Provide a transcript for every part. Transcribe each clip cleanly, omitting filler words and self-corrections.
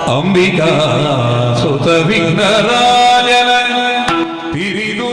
ಅಂಬಿಕಾ ಸುತ ವಿಘ್ನರಾಜನ ತಿರಿದು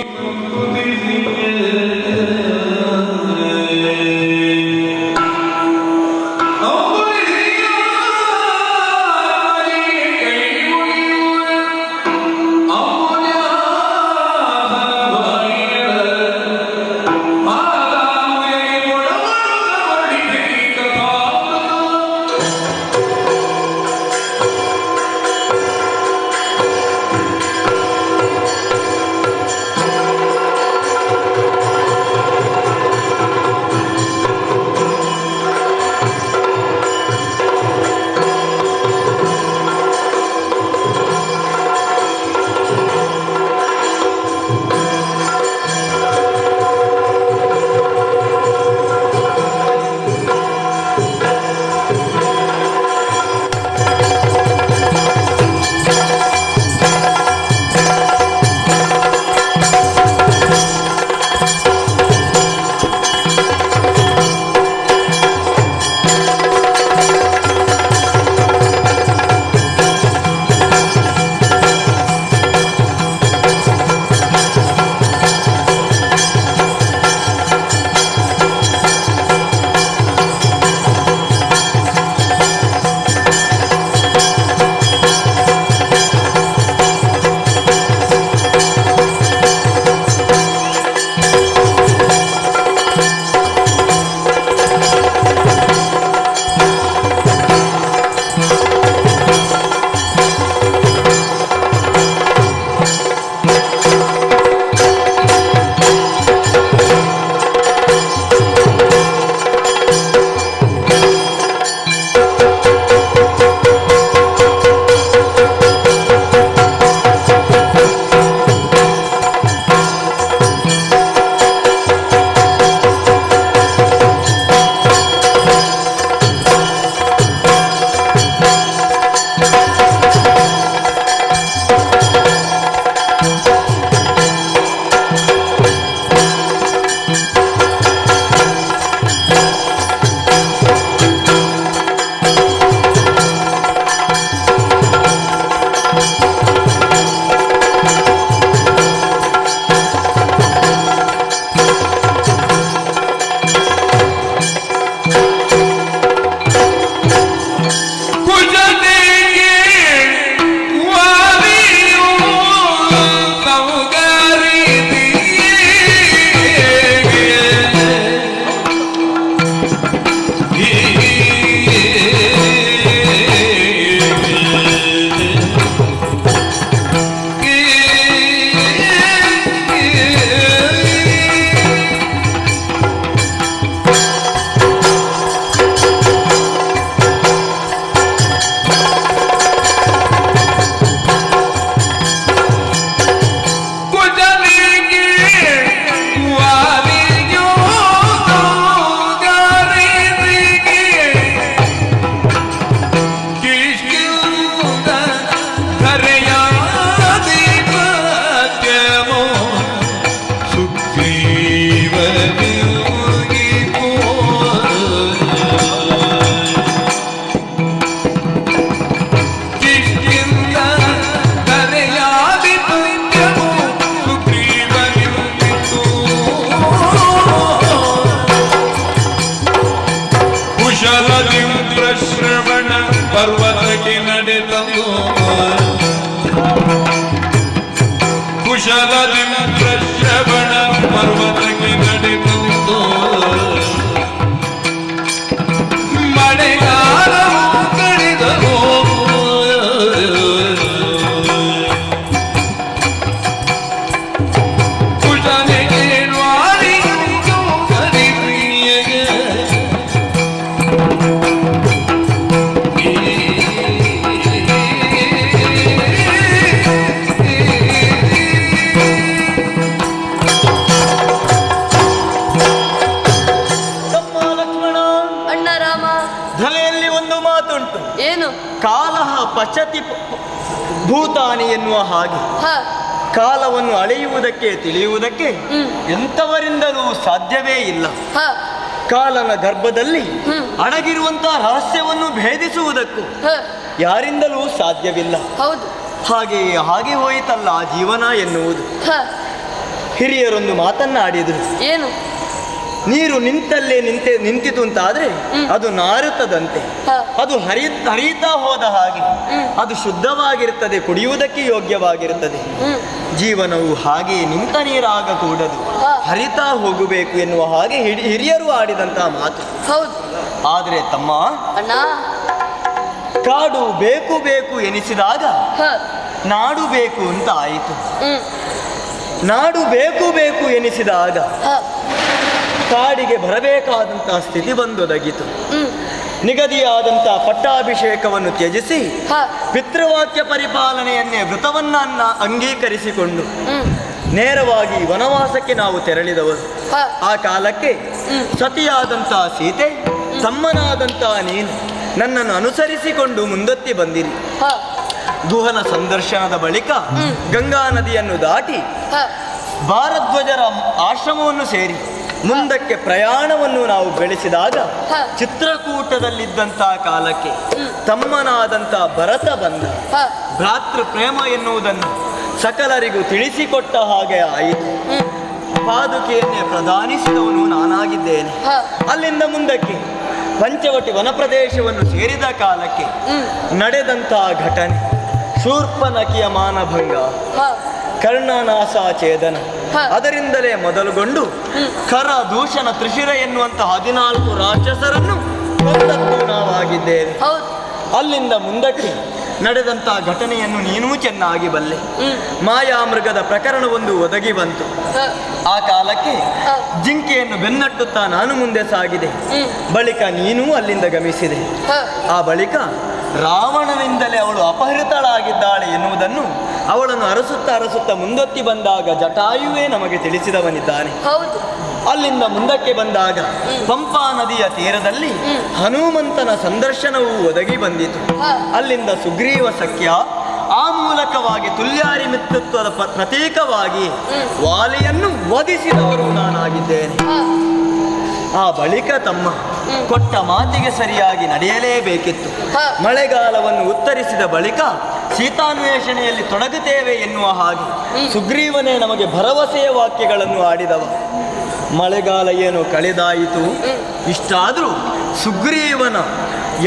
ಪಶ್ಚಾತಿ ಭೂತಾನಿ ಎನ್ನುವ ಹಾಗೆ ಕಾಲವನ್ನು ಅಳೆಯುವುದಕ್ಕೆ ತಿಳಿಯುವುದಕ್ಕೆ ಎಂಥವರಿಂದಲೂ ಸಾಧ್ಯವೇ ಇಲ್ಲ. ಕಾಲನ ಗರ್ಭದಲ್ಲಿ ಅಡಗಿರುವಂತಹ ರಹಸ್ಯವನ್ನು ಭೇದಿಸುವುದಕ್ಕೂ ಯಾರಿಂದಲೂ ಸಾಧ್ಯವಿಲ್ಲ. ಹೌದು. ಹಾಗೆ ಹೋಯಿತಲ್ಲ ಜೀವನ ಎನ್ನುವುದು. ಹಿರಿಯರೊಂದು ಮಾತನ್ನಾಡಿದ್ರು. ಏನು? ನೀರು ನಿಂತಲ್ಲೇ ನಿಂತಿತು ಅಂತಾದ್ರೆ ಅದು ನಾರುತ್ತದಂತೆ. ಅದು ಹರಿಯುತ್ತಾ ಹೋದ ಹಾಗೆ ಅದು ಶುದ್ಧವಾಗಿರುತ್ತದೆ, ಕುಡಿಯುವುದಕ್ಕೆ ಯೋಗ್ಯವಾಗಿರುತ್ತದೆ. ಜೀವನವು ಹಾಗೆ ನಿಂತ ನೀರಾಗಕೂಡದು, ಹರಿತಾ ಹೋಗಬೇಕು ಎನ್ನುವ ಹಾಗೆ ಹಿರಿಯರು ಆಡಿದಂತಹ ಮಾತು. ಹೌದು. ಆದರೆ ತಮ್ಮ, ಅಣ್ಣ, ಕಾಡು ಬೇಕು ಬೇಕು ಎನಿಸಿದಾಗ ನಾಡು ಬೇಕು ಅಂತ ಆಯಿತು. ನಾಡು ಬೇಕು ಬೇಕು ಎನಿಸಿದಾಗ ಕಾಡಿಗೆ ಬರಬೇಕಾದಂತಹ ಸ್ಥಿತಿ ಬಂದೊದಗಿತು. ನಿಗದಿಯಾದಂತಹ ಪಟ್ಟಾಭಿಷೇಕವನ್ನು ತ್ಯಜಿಸಿ ಪಿತೃವಾಕ್ಯ ಪರಿಪಾಲನೆಯನ್ನೇ ವೃತವನ್ನ ಅಂಗೀಕರಿಸಿಕೊಂಡು ನೇರವಾಗಿ ವನವಾಸಕ್ಕೆ ನಾವು ತೆರಳಿದವರು. ಆ ಕಾಲಕ್ಕೆ ಸತಿಯಾದಂತಹ ಸೀತೆ, ತಮ್ಮನಾದಂತಹ ನೀನು ನನ್ನನ್ನು ಅನುಸರಿಸಿಕೊಂಡು ಮುಂದತ್ತಿ ಬಂದಿರಿ. ಗುಹನ ಸಂದರ್ಶನದ ಬಳಿಕ ಗಂಗಾ ನದಿಯನ್ನು ದಾಟಿ ಭಾರದ್ವಾಜರ ಆಶ್ರಮವನ್ನು ಸೇರಿ ಮುಂದಕ್ಕೆ ಪ್ರಯಾಣವನ್ನು ನಾವು ಬೆಳೆಸಿದಾಗ ಚಿತ್ರಕೂಟದಲ್ಲಿದ್ದಂತಹ ಕಾಲಕ್ಕೆ ತಮ್ಮನಾದಂತಹ ಭರತ ಬಂದ. ಭ್ರಾತೃ ಪ್ರೇಮ ಎನ್ನುವುದನ್ನು ಸಕಲರಿಗೂ ತಿಳಿಸಿಕೊಟ್ಟ ಹಾಗೆ ಆಯಿತು. ಪಾದುಕೆಯನ್ನೇ ಪ್ರಧಾನಿಸಿದವನು ನಾನಾಗಿದ್ದೇನೆ. ಅಲ್ಲಿಂದ ಮುಂದಕ್ಕೆ ಪಂಚವಟಿ ವನಪ್ರದೇಶವನ್ನು ಸೇರಿದ ಕಾಲಕ್ಕೆ ನಡೆದಂತಹ ಘಟನೆ, ಶೂರ್ಪನಖಿಯ ಮಾನಭಂಗ, ಕರ್ಣನಾಸಾಛೇದನ, ಅದರಿಂದಲೇ ಮೊದಲುಗೊಂಡು ಖರ, ದೂಷಣ, ತ್ರಿಶಿರ ಎನ್ನುವಂತಹ 14 ರಾಕ್ಷಸರನ್ನು ಕೊಂದದ್ದು ನಾವಾಗಿದ್ದೇವೆ. ಅಲ್ಲಿಂದ ಮುಂದಕ್ಕೆ ನಡೆದಂತಹ ಘಟನೆಯನ್ನು ನೀನೂ ಚೆನ್ನಾಗಿ ಬಲ್ಲೆ. ಮಾಯಾಮೃಗದ ಪ್ರಕರಣವೊಂದು ಒದಗಿ ಬಂತು. ಆ ಕಾಲಕ್ಕೆ ಜಿಂಕೆಯನ್ನು ಬೆನ್ನಟ್ಟುತ್ತಾ ನಾನು ಮುಂದೆ ಸಾಗಿದೆ. ಬಳಿಕ ನೀನೂ ಅಲ್ಲಿಂದ ಗಮಿಸಿದೆ. ಆ ಬಳಿಕ ರಾವಣನಿಂದಲೇ ಅವಳು ಅಪಹೃತಳಾಗಿದ್ದಾಳೆ ಎನ್ನುವುದನ್ನು ಅವಳನ್ನು ಅರಸುತ್ತಾ ಮುಂದೊತ್ತಿ ಬಂದಾಗ ಜಟಾಯುವೇ ನಮಗೆ ತಿಳಿಸಿದವನಿದ್ದಾನೆ. ಅಲ್ಲಿಂದ ಮುಂದಕ್ಕೆ ಬಂದಾಗ ಪಂಪಾ ನದಿಯ ತೀರದಲ್ಲಿ ಹನುಮಂತನ ಸಂದರ್ಶನವೂ ಒದಗಿ ಬಂದಿತು. ಅಲ್ಲಿಂದ ಸುಗ್ರೀವ ಸಖ್ಯ, ಆ ಮೂಲಕವಾಗಿ ತುಲ್ಯಾರಿ ಮಿತ್ರತ್ವದ ಪ್ರತೀಕವಾಗಿ ವಾಲಿಯನ್ನು ವಧಿಸಿದವರು ನಾನಾಗಿದ್ದೇನೆ. ಆ ಬಳಿಕ ತಮ್ಮ ಕೊಟ್ಟ ಮಾತಿಗೆ ಸರಿಯಾಗಿ ನಡೆಯಲೇಬೇಕಿತ್ತು. ಮಳೆಗಾಲವನ್ನು ಉತ್ತರಿಸಿದ ಬಳಿಕ ಸೀತಾನ್ವೇಷಣೆಯಲ್ಲಿ ತೊಡಗುತ್ತೇವೆ ಎನ್ನುವ ಹಾಗೆ ಸುಗ್ರೀವನೇ ನಮಗೆ ಭರವಸೆಯ ವಾಕ್ಯಗಳನ್ನು ಆಡಿದವ. ಮಳೆಗಾಲ ಏನು ಕಳೆದಾಯಿತು. ಇಷ್ಟಾದರೂ ಸುಗ್ರೀವನ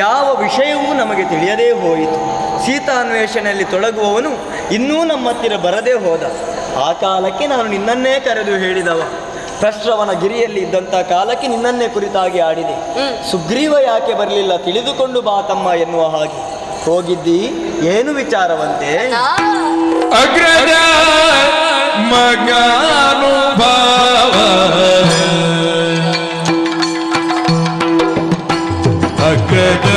ಯಾವ ವಿಷಯವೂ ನಮಗೆ ತಿಳಿಯದೇ ಹೋಯಿತು. ಸೀತಾನ್ವೇಷಣೆಯಲ್ಲಿ ತೊಡಗುವವನು ಇನ್ನೂ ನಮ್ಮ ಹತ್ತಿರ ಬರದೇ ಹೋದ. ಆ ಕಾಲಕ್ಕೆ ನಾನು ನಿನ್ನನ್ನೇ ಕರೆದು ಹೇಳಿದವ. ಪ್ರಶ್ರವಣ ಗಿರಿಯಲ್ಲಿ ಇದ್ದಂಥ ಕಾಲಕ್ಕೆ ನಿನ್ನನ್ನೇ ಕುರಿತಾಗಿ ಆಡಿದೆ. ಸುಗ್ರೀವ ಯಾಕೆ ಬರಲಿಲ್ಲ, ತಿಳಿದುಕೊಂಡು ಬಾ ತಮ್ಮ ಎನ್ನುವ ಹಾಗೆ ಹೋಗಿದ್ದಿ. ಏನು ವಿಚಾರವಂತೆ? ಅಗ್ರಜ ಮಗಾನುಭಾವ ಅಗ್ರಜ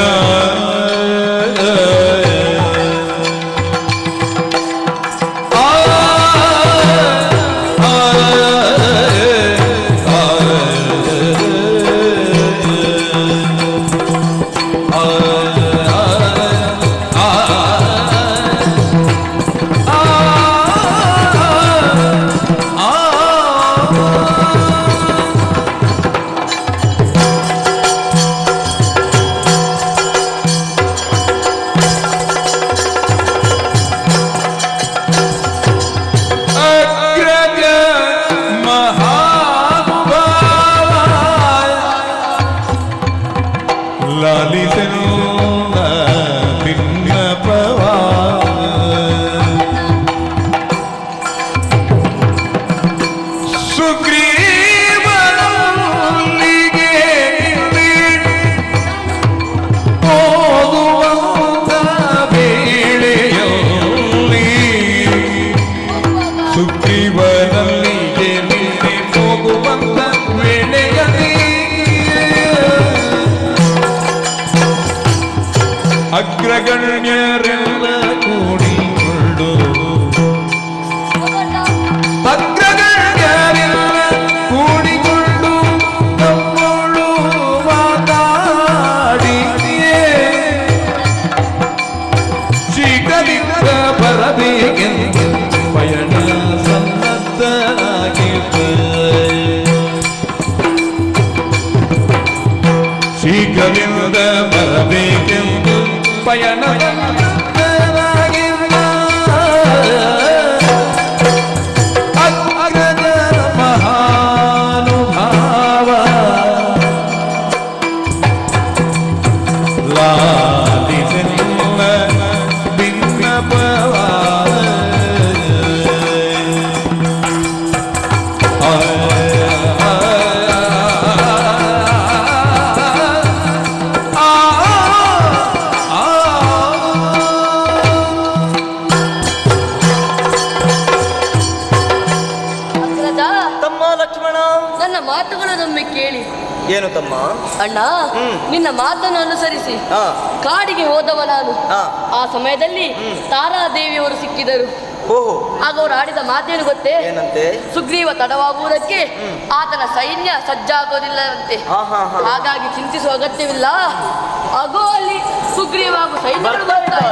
ಅಗ್ರಗಣ್ಯರೆಲ್ಲ ಕೂಡಿಕೊಂಡು ತಮ್ಮೊಳು ಮಾತಾಡಿ ಶೀಘ್ರದಿಂದ ಬರಬೇಕೆಂದು ಪಯಣ ಸನ್ನದ್ಧನಾಗಿದ್ದ. ಶೀಘ್ರದಿಂದ ಬರಬೇಕೆಂದು ಪಯಣ ಏನು ತಮ್ಮ? ಅಣ್ಣ, ನಿನ್ನ ಮಾತನ್ನು ಅನುಸರಿಸಿ ಹಾ ಕಾಡಿಗೆ ಹೋದವ ನಾನು. ಹಾ ಆ ಸಮಯದಲ್ಲಿ ತಾರಾದೇವಿಯವರು ಸಿಕ್ಕಿದರು. ಓಹೋ, ಆಗ ಅವರು ಆಡಿದ ಮಾತೇನು ಗೊತ್ತೇ? ಏನಂತೆ? ಸುಗ್ರೀವ ತಡವಾಗುವುದಕ್ಕೆ ಆತನ ಸೈನ್ಯ ಸಜ್ಜಾಗೋದಿಲ್ಲವಂತೆ. ಹಾಗಾಗಿ ಚಿಂತಿಸುವ ಅಗತ್ಯವಿಲ್ಲ. ಆಗೋ ಅಲ್ಲಿ ಸುಗ್ರೀವ ಹಾಗೂ ಸೈನ್ಯಗಳು ಬರ್ತಾರೆ.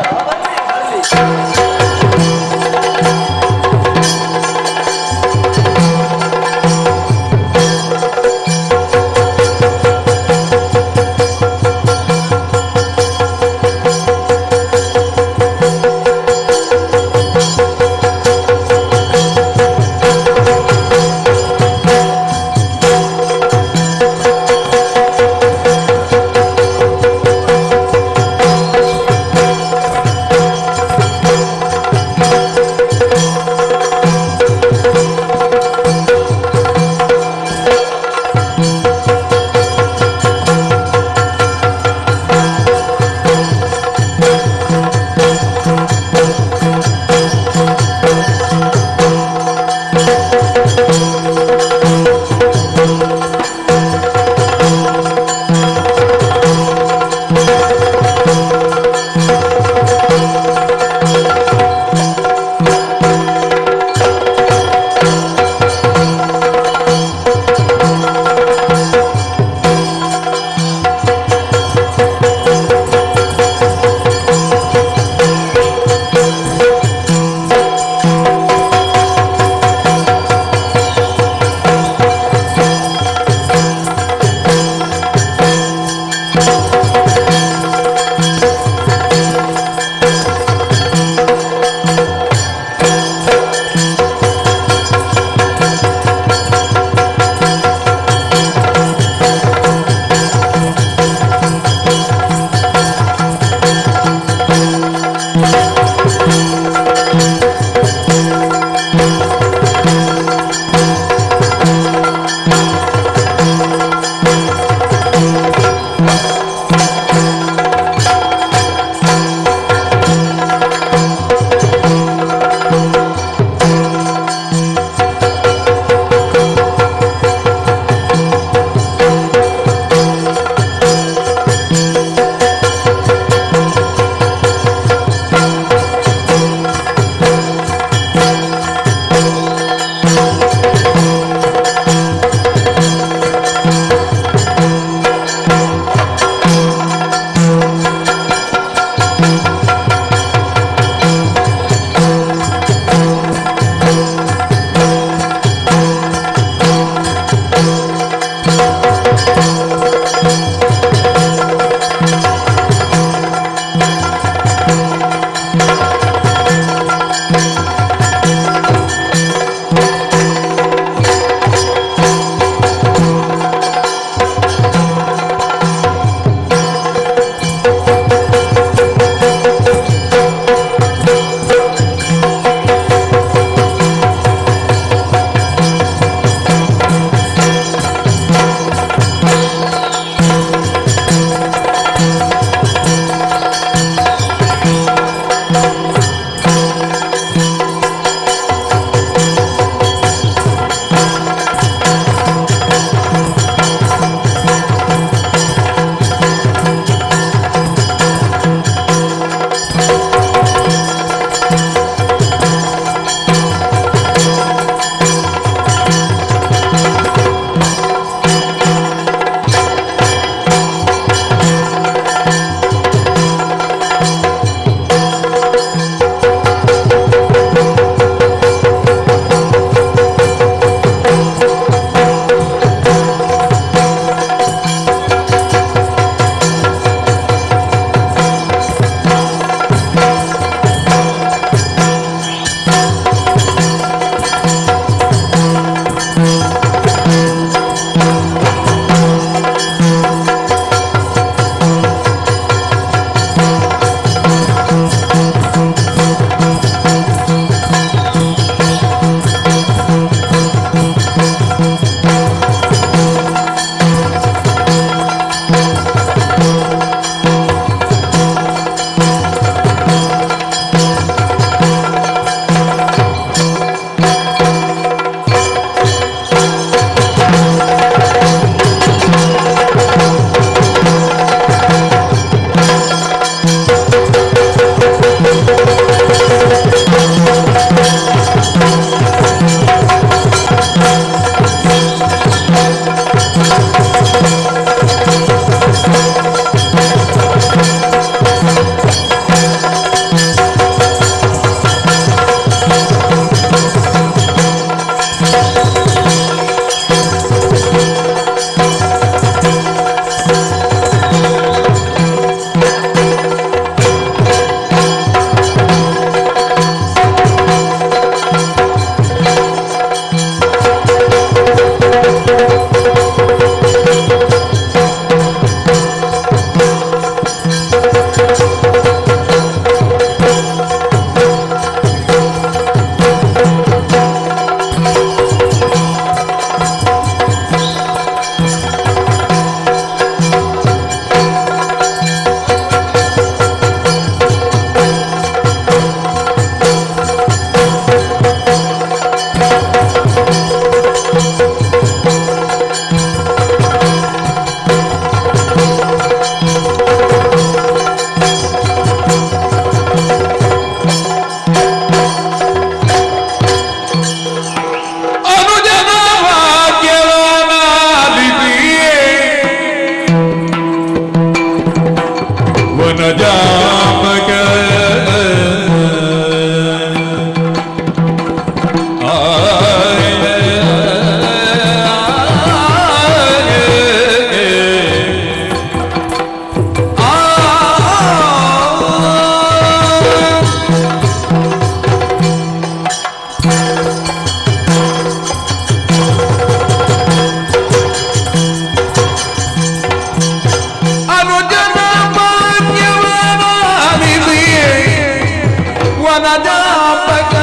ಮನಜಾಪಕ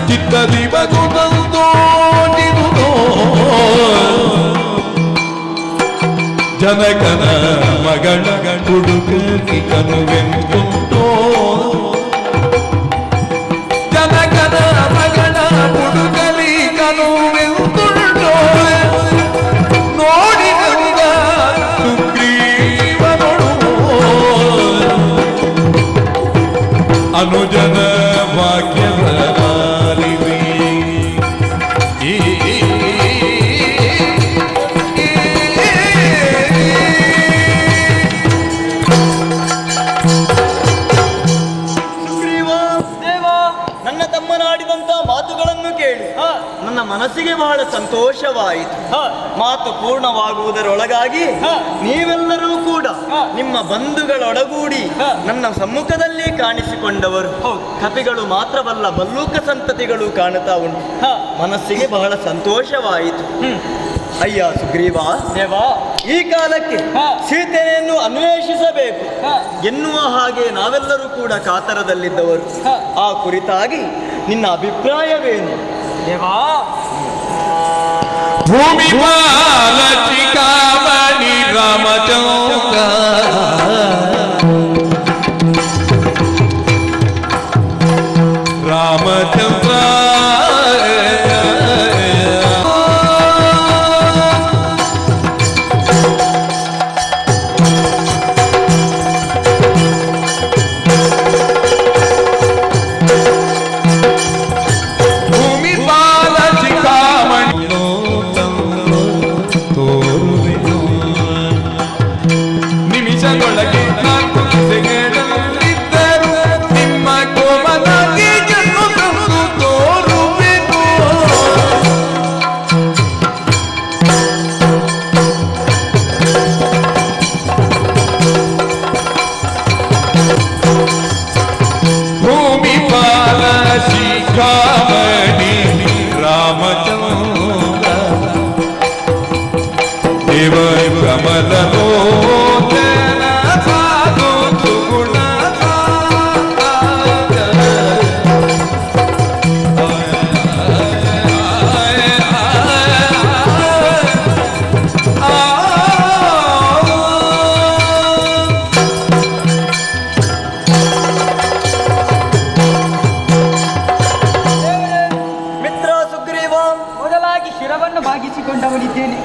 ಚಿತ್ತದಿ ಬಗುದಂತೋ ಜನಕನ ಮಗಳ ಹುಡುಕಿ ಕನುವೆಂತುಂಟೋ ಜನಕನ ಮಗಳ ಹುಡುಗಲಿ ಕನುವೆಂತುಂಟೋ ನೋಡಿದಂಗ ಸುಗ್ರೀವನೊಡು ಅನುಜನ ವಾಕ್ಯದ ಆಲಿವಿ ನನ್ನ ಮನಸ್ಸಿಗೆ ಬಹಳ ಸಂತೋಷವಾಯಿತು. ಮಾತು ಪೂರ್ಣವಾಗುವುದರೊಳಗಾಗಿ ನೀವೆಲ್ಲರೂ ಕೂಡ ನಿಮ್ಮ ಬಂಧುಗಳೊಡಗೂಡಿ ನನ್ನ ಸಮ್ಮುಖದಲ್ಲಿ ಕಾಣಿಸಿಕೊಂಡವರು. ಕಪಿಗಳು ಮಾತ್ರವಲ್ಲ, ಬಲ್ಲೂಕ ಸಂತತಿಗಳು ಕಾಣುತ್ತಾ ಉಂಟು. ಮನಸ್ಸಿಗೆ ಬಹಳ ಸಂತೋಷವಾಯಿತು. ಅಯ್ಯ ಸುಗ್ರೀವ ದೇವಾ, ಈ ಕಾಲಕ್ಕೆ ಸೀತೆಯನ್ನು ಅನ್ವೇಷಿಸಬೇಕು ಎನ್ನುವ ಹಾಗೆ ನಾವೆಲ್ಲರೂ ಕೂಡ ಕಾತರದಲ್ಲಿದ್ದವರು. ಆ ಕುರಿತಾಗಿ ನಿನ್ನ ಅಭಿಪ್ರಾಯವೇನು ದೇವಾ? ಭೂಮಿ ಪಾಲ ಚಿಕಾಮಣಿ ರಾಮಚಂದ್ರ ರಾಮಚಂದ್ರ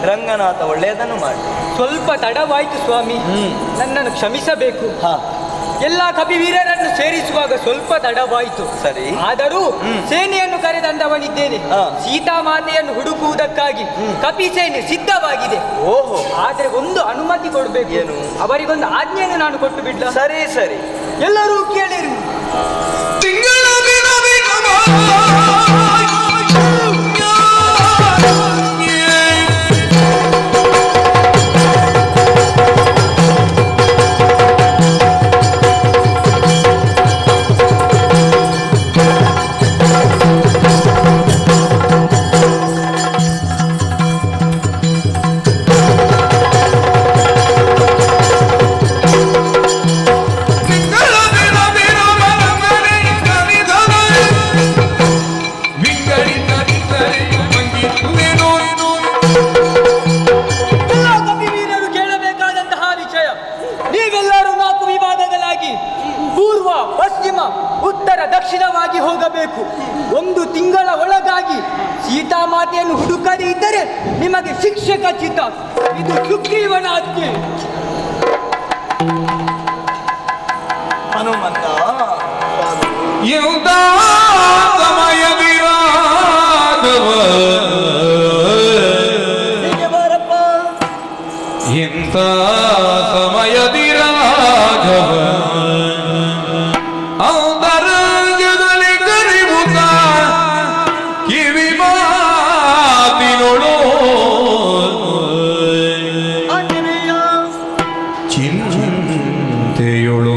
ರಂಗನಾಥ ಒಳ್ಳೆಯದನ್ನು ಮಾಡಿ. ಸ್ವಲ್ಪ ತಡವಾಯಿತು ಸ್ವಾಮಿ, ನನ್ನನ್ನು ಕ್ಷಮಿಸಬೇಕು. ಎಲ್ಲ ಕಪಿವೀರರನ್ನು ಸೇರಿಸುವಾಗ ಸ್ವಲ್ಪ ತಡವಾಯಿತು. ಸರಿ, ಆದರೂ ಸೇನೆಯನ್ನು ಕರೆದಂದವನಿದ್ದೇನೆ. ಸೀತಾಮಾತೆಯನ್ನು ಹುಡುಕುವುದಕ್ಕಾಗಿ ಕಪಿ ಸೇನೆ ಸಿದ್ಧವಾಗಿದೆ. ಓಹೋ, ಆದ್ರೆ ಒಂದು ಅನುಮತಿ ಕೊಡಬೇಕು. ಏನು? ಅವರಿಗೊಂದು ಆಜ್ಞೆಯನ್ನು ನಾನು ಕೊಟ್ಟು ಬಿಡ್ಲ? ಸರಿ ಸರಿ, ಎಲ್ಲರೂ ಕೇಳಿರಿ. ದಕ್ಷಿಣವಾಗಿ ಹೋಗಬೇಕು. 1 ತಿಂಗಳ ಒಳಗಾಗಿ ಸೀತಾಮಾತೆಯನ್ನು ಹುಡುಕದೇ ಇದ್ದರೆ ನಿಮಗೆ ಶಿಕ್ಷೆ ಖಚಿತ. ಇದು ಸುಗ್ರೀವನ ಆಜ್ಞೆ. ಹನುಮಂತ, ಬಾರಪ್ಪ. ಇಂಥ ಸಮಯದಿ ರಾಘವ ಔದರಂಗದಲ್ಲಿ ಕರಿವುತ್ತ ಕಿವಿ ಮಾತಿನೊಳು ಚಿಂತೆಯೊಳು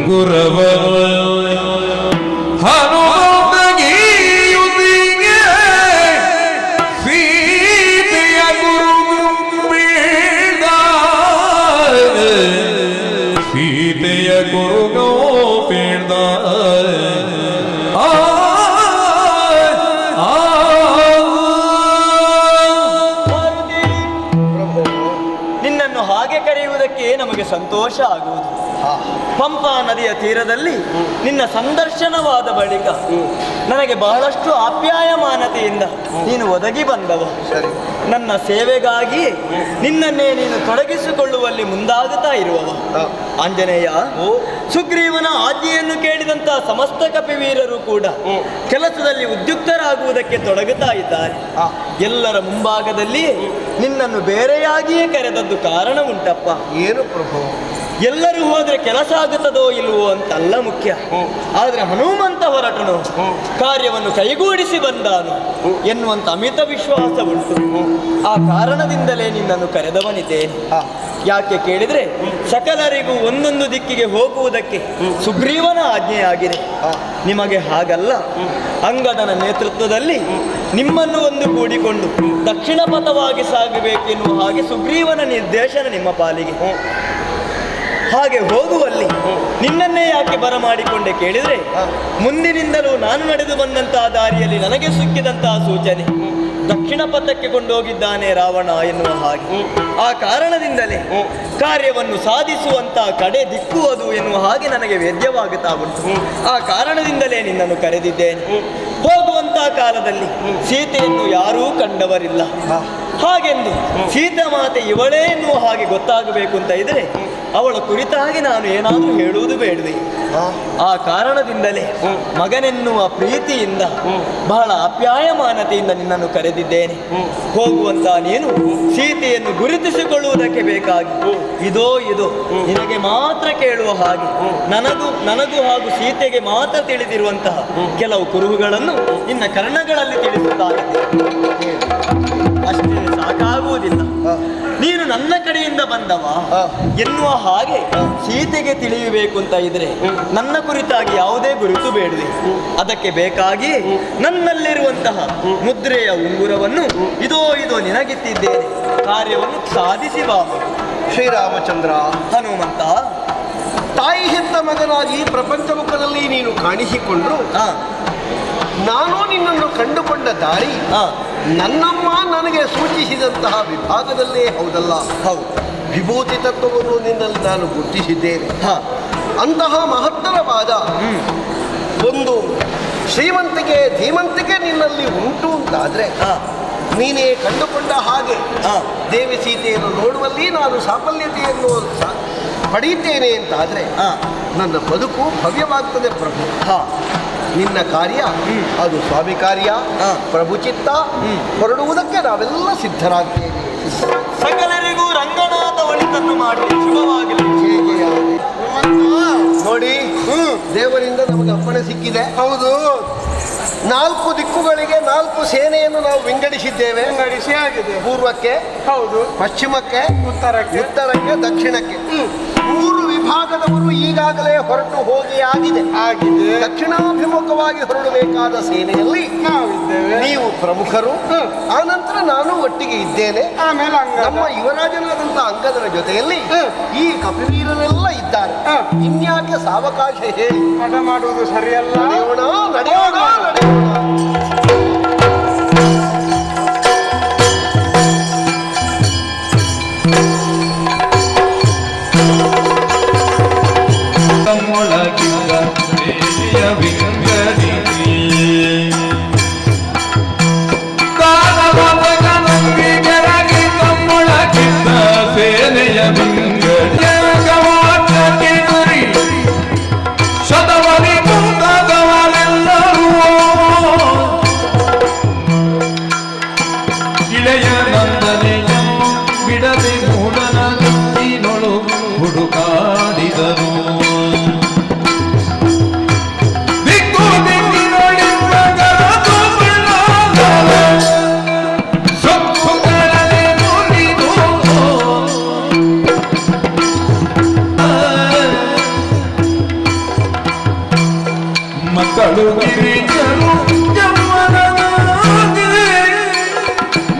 ಗುರವ ಹನುಮಂತಗೆ ಸಂತೋಷ ಆಗುವುದು. ಪಂಪಾ ನದಿಯ ತೀರದಲ್ಲಿ ನಿನ್ನ ಸಂದರ್ಶನವಾದ ಬಳಿಕ ನನಗೆ ಬಹಳಷ್ಟು ಆಪ್ಯಾಯಮಾನತೆಯಿಂದ ನೀನು ಒದಗಿ ಬಂದವ. ನನ್ನ ಸೇವೆಗಾಗಿ ನಿನ್ನನ್ನೇ ನೀನು ತೊಡಗಿಸಿಕೊಳ್ಳುವಲ್ಲಿ ಮುಂದಾಗುತ್ತಾ ಇರುವವ. ಆಂಜನೇಯ, ಸುಗ್ರೀವನ ಆಜ್ಞೆಯನ್ನು ಕೇಳಿದಂತ ಸಮಸ್ತ ಕಪಿವೀರರು ಕೂಡ ಕೆಲಸದಲ್ಲಿ ಉದ್ಯುಕ್ತರಾಗುವುದಕ್ಕೆ ತೊಡಗುತ್ತಾ ಇದ್ದಾರೆ. ಎಲ್ಲರ ಮುಂಭಾಗದಲ್ಲಿ ನಿನ್ನನ್ನು ಬೇರೆಯಾಗಿಯೇ ಕರೆದದ್ದು ಕಾರಣ ಉಂಟಪ್ಪ. ಏನು ಪ್ರಭು? ಎಲ್ಲರೂ ಹೋದ್ರೆ ಕೆಲಸ ಆಗುತ್ತದೋ ಇಲ್ವೋ ಅಂತಲ್ಲ ಮುಖ್ಯ, ಆದ್ರೆ ಹನುಮಂತ ಹೊರಟನು, ಕಾರ್ಯವನ್ನು ಕೈಗೂಡಿಸಿ ಬಂದಾನು ಎನ್ನುವಂತ ಅಮಿತ ವಿಶ್ವಾಸ ಉಂಟು. ಆ ಕಾರಣದಿಂದಲೇ ನಿನ್ನನ್ನು ಕರೆದವನಿದ್ದೇನೆ. ಯಾಕೆ ಕೇಳಿದ್ರೆ ಸಕಲರಿಗೂ ಒಂದೊಂದು ದಿಕ್ಕಿಗೆ ಹೋಗುವುದಕ್ಕೆ ಸುಗ್ರೀವನ ಆಜ್ಞೆಯಾಗಿದೆ. ನಿಮಗೆ ಹಾಗಲ್ಲ. ಅಂಗದನ ನೇತೃತ್ವದಲ್ಲಿ ನಿಮ್ಮನ್ನು ಒಂದು ಕೂಡಿಕೊಂಡು ದಕ್ಷಿಣ ಪಥವಾಗಿ ಸಾಗಬೇಕೆನ್ನುವ ಹಾಗೆ ಸುಗ್ರೀವನ ನಿರ್ದೇಶನ ನಿಮ್ಮ ಪಾಲಿಗೆ. ಹಾಗೆ ಹೋಗುವಲ್ಲಿ ನಿನ್ನನ್ನೇ ಯಾಕೆ ಬರಮಾಡಿಕೊಂಡೆ ಕೇಳಿದ್ರೆ, ಮುಂದಿನಿಂದಲೂ ನಾನು ನಡೆದು ಬಂದಂತಹ ದಾರಿಯಲ್ಲಿ ನನಗೆ ಸಿಕ್ಕಿದಂತಹ ಸೂಚನೆ ದಕ್ಷಿಣ ಪಥಕ್ಕೆ ಕೊಂಡೋಗಿದ್ದಾನೆ ರಾವಣ ಎನ್ನುವ ಹಾಗೆ. ಆ ಕಾರಣದಿಂದಲೇ ಕಾರ್ಯವನ್ನು ಸಾಧಿಸುವಂತಹ ಕಡೆ ದಿಕ್ಕು ಅದು ಎನ್ನುವ ಹಾಗೆ ನನಗೆ ವೇದ್ಯವಾಗುತ್ತಾ ಉಂಟು. ಆ ಕಾರಣದಿಂದಲೇ ನಿನ್ನನ್ನು ಕರೆದಿದ್ದೇನೆ. ಹೋಗುವಂತಹ ಕಾಲದಲ್ಲಿ ಸೀತೆಯನ್ನು ಯಾರೂ ಕಂಡವರಿಲ್ಲ. ಹಾಗೆಂದು ಸೀತಾಮಾತೆ ಇವಳೇ ಎನ್ನುವ ಹಾಗೆ ಗೊತ್ತಾಗಬೇಕು ಅಂತ ಇದ್ರೆ ಅವಳ ಕುರಿತಾಗಿ ನಾನು ಏನಾದರೂ ಹೇಳುವುದು ಬೇಡವೆ. ಆ ಕಾರಣದಿಂದಲೇ ಮಗನೆನ್ನುವ ಪ್ರೀತಿಯಿಂದ ಬಹಳ ಆಪ್ಯಾಯಮಾನತೆಯಿಂದ ನಿನ್ನನ್ನು ಕರೆದಿದ್ದೇನೆ. ಹೋಗುವಂತ ನೀನು ಸೀತೆಯನ್ನು ಗುರುತಿಸಿಕೊಳ್ಳುವುದಕ್ಕೆ ಬೇಕಾಗಿ ಇದೋ ನಿನಗೆ ಮಾತ್ರ ಕೇಳುವ ಹಾಗೆ ನನಗೂ ಹಾಗೂ ಸೀತೆಗೆ ಮಾತ್ರ ತಿಳಿದಿರುವಂತಹ ಕೆಲವು ಕುರುಹುಗಳನ್ನು ನಿನ್ನ ಕರ್ಣಗಳಲ್ಲಿ ತಿಳಿಸುತ್ತಾಗಿದ್ದೆ. ಅಷ್ಟೇ ಸಾಕಾಗುವುದಿಲ್ಲ. ನೀನು ನನ್ನ ಕಡೆಯಿಂದ ಬಂದವ ಎನ್ನುವ ಹಾಗೆ ಸೀತೆಗೆ ತಿಳಿಯಬೇಕು ಅಂತ ಇದ್ರೆ ನನ್ನ ಕುರಿತಾಗಿ ಯಾವುದೇ ಗುರುತು ಬೇಡವೆ. ಅದಕ್ಕೆ ಬೇಕಾಗಿ ನನ್ನಲ್ಲಿರುವಂತಹ ಮುದ್ರೆಯ ಉಂಗುರವನ್ನು ಇದೋ ನಿನಗಿತ್ತಿದ್ದೇನೆ. ಕಾರ್ಯವನ್ನು ಸಾಧಿಸಿ ಬಾ. ಶ್ರೀರಾಮಚಂದ್ರ, ಹನುಮಂತ, ತಾಯಿ ಹೆತ್ತ ಮಗನಾಗಿ ಪ್ರಪಂಚ ಮುಖದಲ್ಲಿ ನೀನು ಕಾಣಿಸಿಕೊಂಡ್ರು ನಾನು ನಿನ್ನನ್ನು ಕಂಡುಕೊಂಡ ದಾರಿ ನನ್ನಮ್ಮ ನನಗೆ ಸೂಚಿಸಿದಂತಹ ವಿಭಾಗದಲ್ಲೇ ಹೌದಲ್ಲ. ಹೌದು, ವಿಭೂತಿ ತತ್ವವನ್ನು ನಿನ್ನಲ್ಲಿ ನಾನು ಗುರುತಿಸಿದ್ದೇನೆ. ಅಂತಹ ಮಹತ್ತರವಾದ ಒಂದು ಶ್ರೀಮಂತಿಕೆ ಧೀಮಂತಿಕೆ ನಿನ್ನಲ್ಲಿ ಉಂಟು ಅಂತಾದ್ರೆ ನೀನೇ ಕಂಡುಕೊಂಡ ಹಾಗೆ ದೇವಿ ಸೀತೆಯನ್ನು ನೋಡುವಲ್ಲಿ ನಾನು ಸಾಫಲ್ಯತೆಯನ್ನು ಪಡೆಯುತ್ತೇನೆ ಅಂತಾದ್ರೆ ನನ್ನ ಬದುಕು ಭವ್ಯವಾಗ್ತದೆ ಪ್ರಭು. ನಿನ್ನ ಕಾರ್ಯ ಅದು ಸ್ವಾಮಿ ಕಾರ್ಯ, ಪ್ರಭು ಚಿತ್ತ. ಹೊರಡುವುದಕ್ಕೆ ನಾವೆಲ್ಲ ಸಿದ್ಧರಾಗ್ತೇವೆ. ಸಕಲರಿಗೂ ರಂಗನಾಥ ಒಳಿತನ್ನು ಮಾಡಿ ಶುಭವಾಗಲಿ. ನೋಡಿ, ದೇವರಿಂದ ನಮಗೆ ಅಪ್ಪಣೆ ಸಿಕ್ಕಿದೆ. ಹೌದು, 4 ದಿಕ್ಕುಗಳಿಗೆ 4 ಸೇನೆಯನ್ನು ನಾವು ವಿಂಗಡಿಸಿದ್ದೇವೆ. ಆಗಿದೆ. ಪೂರ್ವಕ್ಕೆ, ಹೌದು, ಪಶ್ಚಿಮಕ್ಕೆ, ಉತ್ತರಕ್ಕೆ, ದಕ್ಷಿಣಕ್ಕೆ 3 ವಿಭಾಗದವರು ಈಗಾಗಲೇ ಹೊರಟು ಹೋಗಿ ಆಗಿದೆ. ದಕ್ಷಿಣಾಭಿಮುಖವಾಗಿ ಹೊರಡಬೇಕಾದ ಸೇನೆಯಲ್ಲಿ ನಾವಿದ್ದೇವೆ. ನೀವು ಪ್ರಮುಖರು. ಆನಂತರ ನಾನು ಒಟ್ಟಿಗೆ ಇದ್ದೇನೆ. ಆಮೇಲೆ ನಮ್ಮ ಯುವರಾಜನಾದಂತ ಅಂಗದರ ಜೊತೆಯಲ್ಲಿ ಈ ಕಪಿವೀರರೆಲ್ಲ ಇದ್ದಾರೆ. ಇನ್ಯಾಕೆ ಸಾವಕಾಶ ಹೇಳಿ ಹಠ ಮಾಡುವುದು ಸರಿಯಲ್ಲ. ನಡೆಯೋಣ. ಮಕ್ಕಳು ಗಿರಿಜರು ಜಮ್ಮನಾಗಿ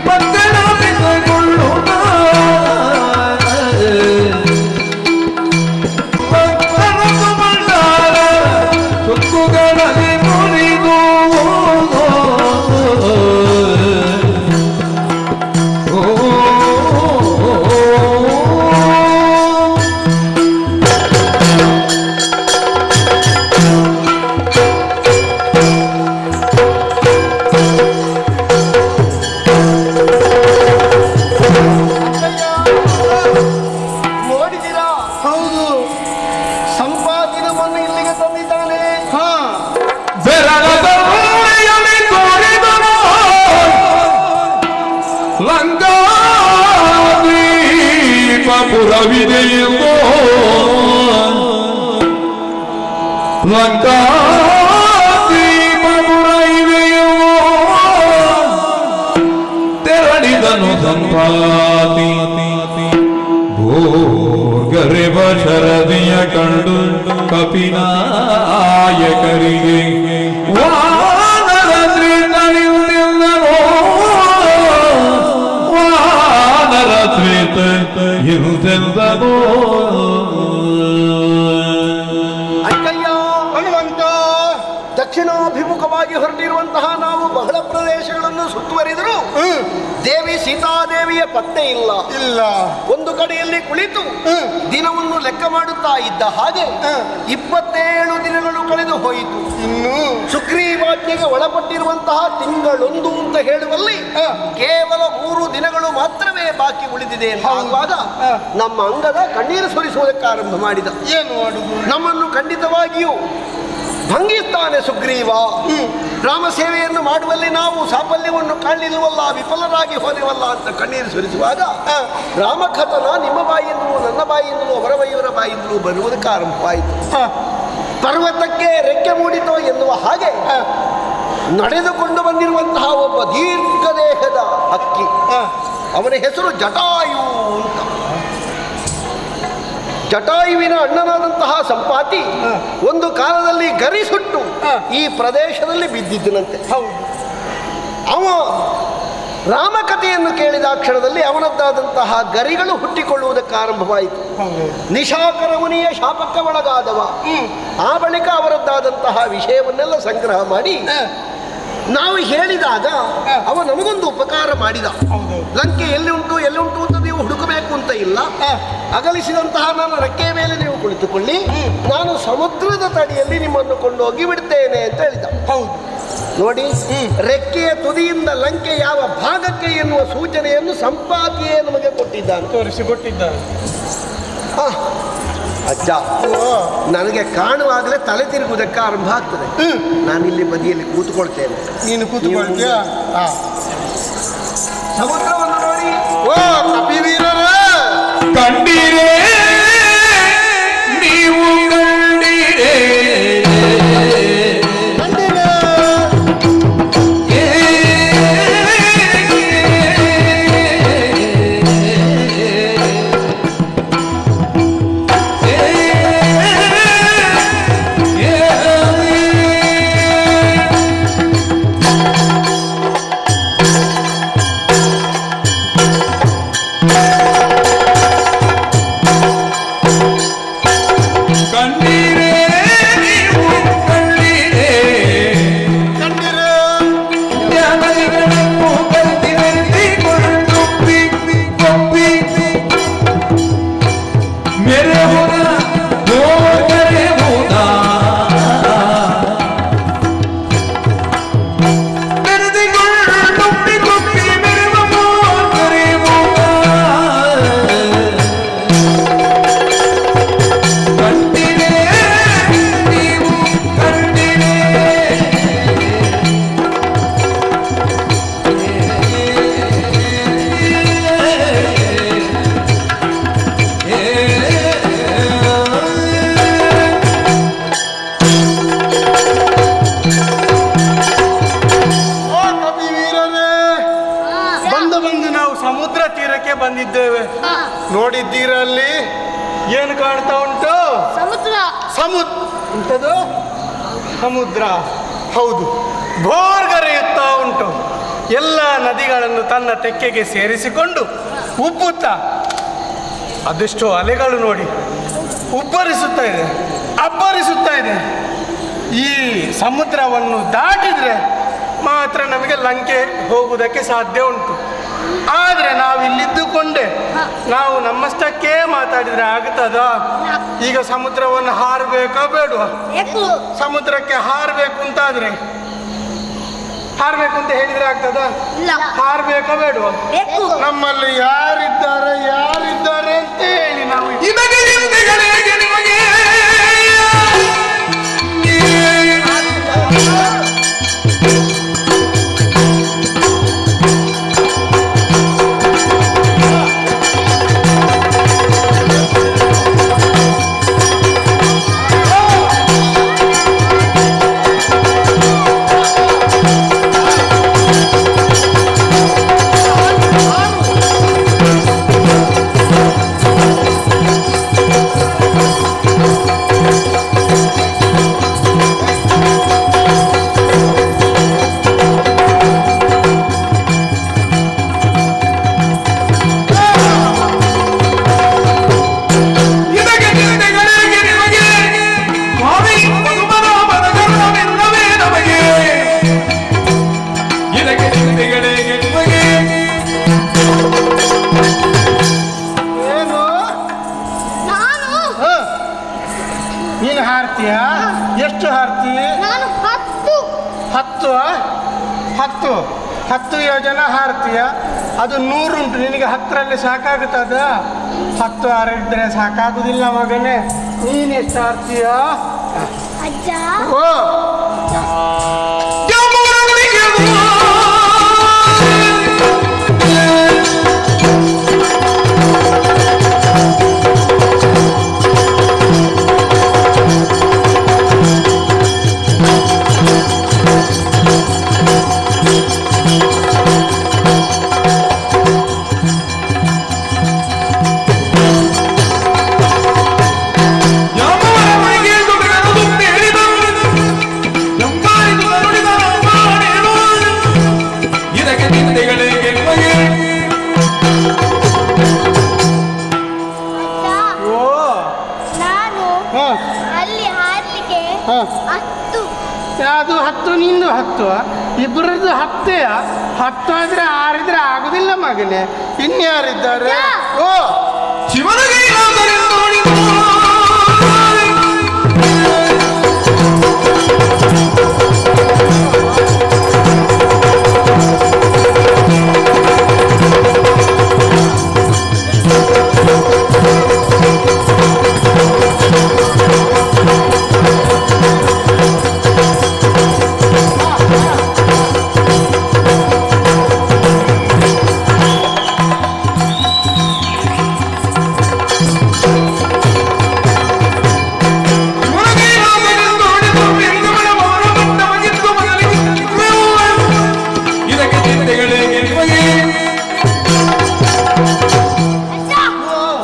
ಮಕ್ಕಳ ಬಿಸಗೊಳ್ಳುತ್ತ ಮಕ್ಕಳ ಸುಮಂಡಾರ ಸುಕ್ಕುಗಳಲ್ಲಿ ಮುರಿದು ಪುರವಿದೆಯೋ ಲಂಕಾದೀಪಪುರ ಇದೆಯೋ ತೆರಳಿದನು ಸಂಪಾತಿ ಭೋರ್ಗರೆವ ಶರದಿಯ ಕಂಡು ಕಪಿನಾಯಕರಿಗೆ ವಾನರದ್ರಿ ತಣಿಯುತ್ತಿಲ್ಲವೋ ವಾನರದ್ರಿತ ಇರುತ್ತಿಲ್ಲವೋ ಅಯ್ಯಯ್ಯ ಹನುಮಂತ, ದಕ್ಷಿಣಾಭಿಮುಖವಾಗಿ ಹೊರಟಿರುವಂತಹ ನಾವು ಬಹಳ ಪ್ರದೇಶಗಳನ್ನು ಸುತ್ತುವರಿದರು ದೇವಿ ಸೀತಾದೇವಿಯ ಪತ್ತೆ ಇಲ್ಲ. ಒಂದು ಕಡೆಯಲ್ಲಿ ಕುಳಿತು ದಿನವನ್ನು ಲೆಕ್ಕ ಮಾಡುತ್ತಾ ಇದ್ದ ಹಾಗೆ 27 ದಿನಗಳು ಕಳೆದು ಹೋಯಿತು. ಇನ್ನು ಸುಗ್ರೀವಾಜ್ಞೆಗೆ ಒಳಪಟ್ಟಿರುವಂತಹ ತಿಂಗಳೊಂದು ಅಂತ ಹೇಳುವಲ್ಲಿ ಕೇವಲ 3 ದಿನಗಳು ಮಾತ್ರವೇ ಬಾಕಿ ಉಳಿದಿದೆ ಆಗುವಾಗ ನಮ್ಮ ಅಂಗದ ಕಣ್ಣೀರು ಸುರಿಸುವುದಕ್ಕೆ ಆರಂಭ ಮಾಡಿದ. ಏನು ಮಾಡುದು? ನಮ್ಮನ್ನು ಖಂಡಿತವಾಗಿಯೂ ಭಂಗಿಸ್ತಾನೆ ಸುಗ್ರೀವ. ರಾಮ ಸೇವೆಯನ್ನು ಮಾಡುವಲ್ಲಿ ನಾವು ಸಾಫಲ್ಯವನ್ನು ಕಾಣಲಿಲ್ಲವಲ್ಲ, ವಿಫಲರಾಗಿ ಹೋದೆವಲ್ಲ ಅಂತ ಕಣ್ಣೀರು ಸುರಿಸುವಾಗ ರಾಮಕಥನ ನಿಮ್ಮ ಬಾಯಿಂದಲೂ ನನ್ನ ಬಾಯಿಂದಲೂ ಹೊರವೈಯವರ ಬಾಯಿಂದಲೂ ಬರುವುದಕ್ಕೆ ಆರಂಭವಾಯಿತು. ಪರ್ವತಕ್ಕೆ ರೆಕ್ಕೆ ಮೂಡಿತೋ ಎನ್ನುವ ಹಾಗೆ ನಡೆದುಕೊಂಡು ಬಂದಿರುವಂತಹ ಒಬ್ಬ ದೀರ್ಘ ದೇಹದ ಹಕ್ಕಿ, ಅವನ ಹೆಸರು ಜಟಾಯು ಅಂತ. ಜಟಾಯುವಿನ ಅಣ್ಣನಾದಂತಹ ಸಂಪಾತಿ ಒಂದು ಕಾಲದಲ್ಲಿ ಗರಿ ಸುಟ್ಟು ಈ ಪ್ರದೇಶದಲ್ಲಿ ಬಿದ್ದಿದ್ದನಂತೆ. ಅವ ರಾಮಕಥೆಯನ್ನು ಕೇಳಿದ ಕ್ಷಣದಲ್ಲಿ ಅವನದ್ದಾದಂತಹ ಗರಿಗಳು ಹುಟ್ಟಿಕೊಳ್ಳುವುದಕ್ಕೆ ಆರಂಭವಾಯಿತು. ನಿಶಾಕರ ಮುನಿಯ ಶಾಪಕ್ಕೆ ಒಳಗಾದವ. ಆ ಬಳಿಕ ಅವರದ್ದಾದಂತಹ ವಿಷಯವನ್ನೆಲ್ಲ ಸಂಗ್ರಹ ಮಾಡಿ ನಾವು ಹೇಳಿದಾಗ ಅವ ನಮಗೊಂದು ಉಪಕಾರ ಮಾಡಿದ. ಲಂಕೆ ಎಲ್ಲಿ ಉಂಟು ಅಂತ ನೀವು ಹುಡುಕಬೇಕು ಅಂತ ಇಲ್ಲ, ಅಗಲಿಸಿದಂತಹ ನನ್ನ ರೆಕ್ಕೆಯ ಮೇಲೆ ನೀವು ಕುಳಿತುಕೊಳ್ಳಿ, ನಾನು ಸಮುದ್ರದ ತಡಿಯಲ್ಲಿ ನಿಮ್ಮನ್ನು ಕೊಂಡೋಗಿ ಬಿಡ್ತೇನೆ ಅಂತ ಹೇಳಿದ. ನೋಡಿ, ರೆಕ್ಕೆಯ ತುದಿಯಿಂದ ಲಂಕೆ ಯಾವ ಭಾಗಕ್ಕೆ ಎನ್ನುವ ಸೂಚನೆಯನ್ನು ಸಂಪಾತಿಯೇ ನಮಗೆ ಕೊಟ್ಟಿದ್ದಾನೆ, ತೋರಿಸಿಕೊಟ್ಟಿದ್ದಾನೆ. ಅಜ್ಜ, ನನಗೆ ಕಾಣುವಾಗಲೇ ತಲೆ ತಿರುಗುವುದಕ್ಕೆ ಆರಂಭ ಆಗ್ತದೆ. ನಾನಿಲ್ಲಿ ಬದಿಯಲ್ಲಿ ಕೂತ್ಕೊಳ್ತೇನೆ, ನೀನು ಕೂತ್ಕೊಳ್ತೀಯ. ಸಮುದ್ರವನ್ನು ನೋಡಿ, ಓ ಕಪಿವೀರರೇ, ಕಂಡಿರೇ ನೀವು ಕಂಡಿರೇ ನೋಡಿದ್ದೀರಲ್ಲಿ ಏನು ಕಾಣ್ತಾ ಉಂಟು? ಸಮುದ್ರ. ಹೌದು, ಭೋರ್ಗರೆಯುತ್ತಾ ಉಂಟು. ಎಲ್ಲ ನದಿಗಳನ್ನು ತನ್ನ ತೆಕ್ಕೆಗೆ ಸೇರಿಸಿಕೊಂಡು ಉಬ್ಬುತ್ತಾ ಅದೆಷ್ಟೋ ಅಲೆಗಳು ನೋಡಿ ಉಬ್ಬರಿಸುತ್ತಾ ಇದೆ, ಅಬ್ಬರಿಸುತ್ತಾ ಇದೆ. ಈ ಸಮುದ್ರವನ್ನು ದಾಟಿದ್ರೆ ಮಾತ್ರ ನಮಗೆ ಲಂಕೆ ಹೋಗುವುದಕ್ಕೆ ಸಾಧ್ಯ ಉಂಟು. ಆದರೆ ನಾವಿಲ್ಲಿದ್ದುಕೊಂಡೆ ನಾವು ನಮ್ಮಷ್ಟಕ್ಕೆ ಮಾತಾಡಿದ್ರೆ ಆಗುತ್ತದ? ಈಗ ಸಮುದ್ರವನ್ನು ಹಾರಬೇಕಾ ಬೇಡವಾ? ಸಮುದ್ರಕ್ಕೆ ಹಾರಬೇಕು ಅಂತಾದ್ರೆ ಹಾರಬೇಕು ಅಂತ ಹೇಳಿದ್ರೆ ಆಗ್ತದ? ಹಾರಬೇಕಾ ಬೇಡವಾ? ನಮ್ಮಲ್ಲಿ ಯಾರಿದ್ದಾರೆ ಅಂತ ಹೇಳಿ ನಾವು 10 ಯೋಜನೆ ಹಾರ್ತೀಯ, ಅದು 100 ಉಂಟು, ನಿನಗೆ 10ರಲ್ಲಿ ಸಾಕಾಗುತ್ತದ? 10 ಹಾರಿದ್ರೆ ಸಾಕಾಗುದಿಲ್ಲ ಮಗನೇ. ನೀನೆಷ್ಟು ಹಾರ್ತೀಯ? ಅಜ್ಜ ಓ ಅಲ್ಲಿ ಹಾರ್ಲಿಕ್ಕೆ 10. ಅದು 10 ನಿಂದು 10 ಇಬ್ಬರದ್ದು 10 ಆದ್ರೆ ಹಾರಿದ್ರೆ ಆಗುದಿಲ್ಲ ಮಗನೇ. ಇನ್ಯಾರಿದ್ದಾರೆ? ಓ ಶಿವನಿಗೆ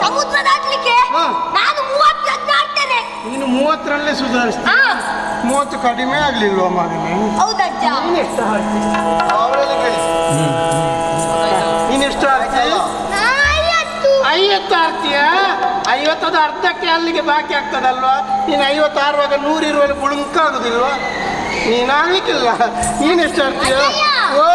ಸಮುದ್ರ ದಾಟ್ಲಿಕ್ಕೆ ನಾನು 30 ಆಡ್ತೇನೆ. ನೀನು 30ರಲ್ಲೇ ಸುಧಾರಿಸ್ತೀನಿ. 30 ಕಡಿಮೆ ಆಗ್ಲಿಲ್ವಾ ಮಗನೇ? ಹೌದಜ್ಜ. ನೀನೆಷ್ಟು ಹಾರ್ತಿ? ನೀನೆಷ್ಟು ಹಾರ್ತಿ? 50 ಹಾರ್ತೀಯ? 50 ಅರ್ಧಕ್ಕೆ ಅಲ್ಲಿಗೆ ಬಾಕಿ ಆಗ್ತದಲ್ವಾ? ನೀನು 50 ಹಾರುವಾಗ 100 ಇರುವಲ್ಲಿ ಬುಳುಂಕಾಗುದಿಲ್ವಾ? ನೀನಾಗ್ಲಿಕ್ಕಿಲ್ಲ. ನೀನೆಷ್ಟು ಹಾರ್ತೀಯ? ಓ